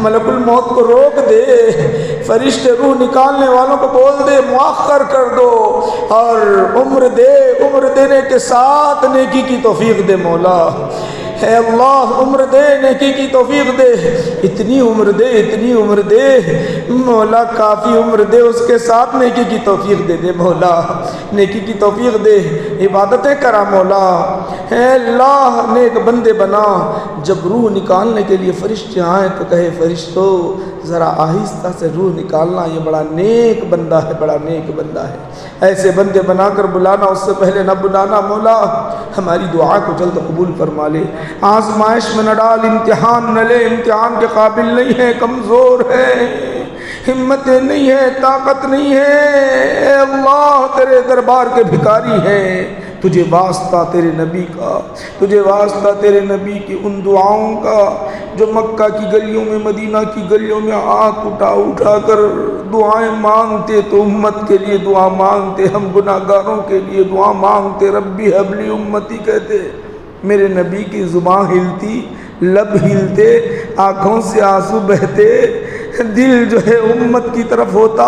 ملک الموت کو روک دے، فرشتے روح نکالنے والوں کو بول دے مؤخر کر دو، اور عمر دینے کے ساتھ نیکی کی توفیق دے مولا۔ اے اللہ عمر دے، نیکی کی توفیق دے، اتنی عمر دے مولا، کافی عمر دے، اس کے ساتھ نیکی کی توفیق دے دے مولا، نیکی کی توفیق دے، عبادتیں کرا مولا۔ اے اللہ نیک بندے بنا، جب روح نکالنے کے لیے فرشتے آئیں تو کہے فرشتوں ذرا آہستہ سے روح نکالنا، یہ بڑا نیک بندہ ہے، بڑا نیک بندہ ہے۔ ایسے بندے بنا کر بلانا، اس سے پہلے نہ بلانا مولا۔ ہماری دعا کو جلد قبول فرما لے، آزمائش میں نہ ڈال، امتحان نہ لے، امتحان کے قابل نہیں ہے، کمزور ہے، ہمت نہیں ہے، طاقت نہیں ہے۔ اے اللہ تیرے دربار کے بھکاری ہیں، تجھے واسطہ تیرے نبی کا، تجھے واسطہ تیرے نبی کی ان دعاؤں کا جو مکہ کی گلیوں میں، مدینہ کی گلیوں میں ہاتھ اٹھا کر دعائیں مانگتے، تو امت کے لیے دعا مانگتے، ہم گناہ گاروں کے لیے دعا مانگتے، ربی حبلی امتی کہتے۔ میرے نبی کی زبان ہلتی، لب ہلتے، آنکھوں سے آنسو بہتے، دل جو ہے امت کی طرف ہوتا،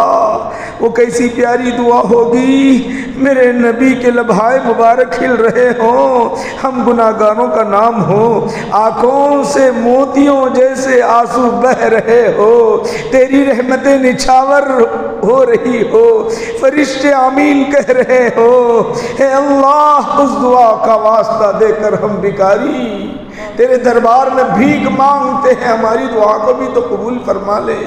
وہ کیسی پیاری دعا ہوگی، میرے نبی کے لبھائے مبارک کھل رہے ہوں، ہم گناہگاروں کا نام ہو، آنکھوں سے موتیوں جیسے آنسو بہہ رہے ہو، تیری رحمتیں نچھاور ہو رہی ہو، فرشتے آمین کہہ رہے ہو، اے اللہ اس دعا کا واسطہ دے کر ہم بھکاری تیرے دربار میں بھیک مانگتے ہیں، ہماری دعا کو بھی تو قبول فرما لے،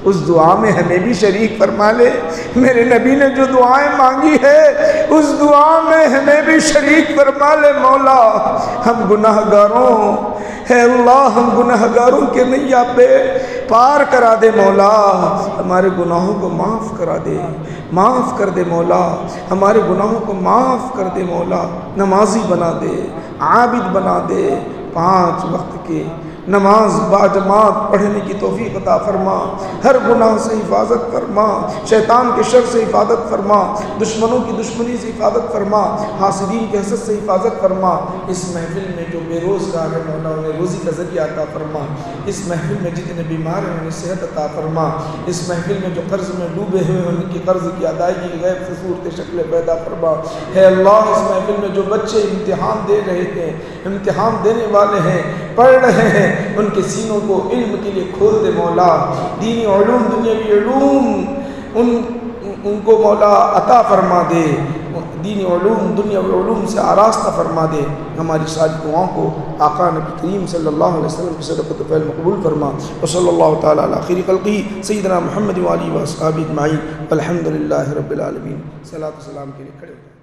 اس دعا میں ہمیں بھی شریک فرما لے، میرے نبی نے جو دعائیں مانگی ہے اس دعا میں ہمیں بھی شریک فرما لے مولا، ہم گناہگاروں اے اللہ، ہم گناہگاروں کے نیا پہ پار کرا دے مولا، ہمارے گناہوں کو معاف کرا دے، معاف کر دے مولا، ہمارے گناہوں کو معاف کر دے مولا، نمازی بنا دے، عابد بنا دے، 5 وقت کے نماز باجماعت پڑھنے کی توفیق عطا فرما، ہر گناہ سے حفاظت فرما، شیطان کے شر سے حفاظت فرما، دشمنوں کی دشمنی سے حفاظت فرما، حاسدین کے حسد سے حفاظت فرما، اس محفل میں جو بے روزگار ہے مولا انہیں روزی کا ذریعہ عطا فرما، اس محفل میں جتنے بیمار ہیں انہیں صحت عطا فرما، اس محفل میں جو قرض میں ڈوبے ہوئے ان کی قرض کی ادائیگی کی غیب سے صورت شکلیں پیدا فرما، ہے اللہ اس محفل میں جو بچے امتحان دے رہے ہیں، امتحان دینے والے ہیں، پڑھ رہے ہیں، ان کے سینوں کو علم کے لیے کھول دے مولا، دینی علوم دنیاوی علوم ان کو مولا عطا فرما دے، دینی علوم دنیاوی علوم سے آراستہ فرما دے، ہماری ساری دعاؤں کو آقا نبی کریم صلی اللہ علیہ وسلم کی صدقۃ فعل مقبول فرما، وصلی اللہ تعالی علی خیر خلقہ سیدنا محمد و آلہ و اصحابہ اجمعین، الحمد للہ رب العالمین، صلاۃ و سلام کے لیے کھڑے ہو۔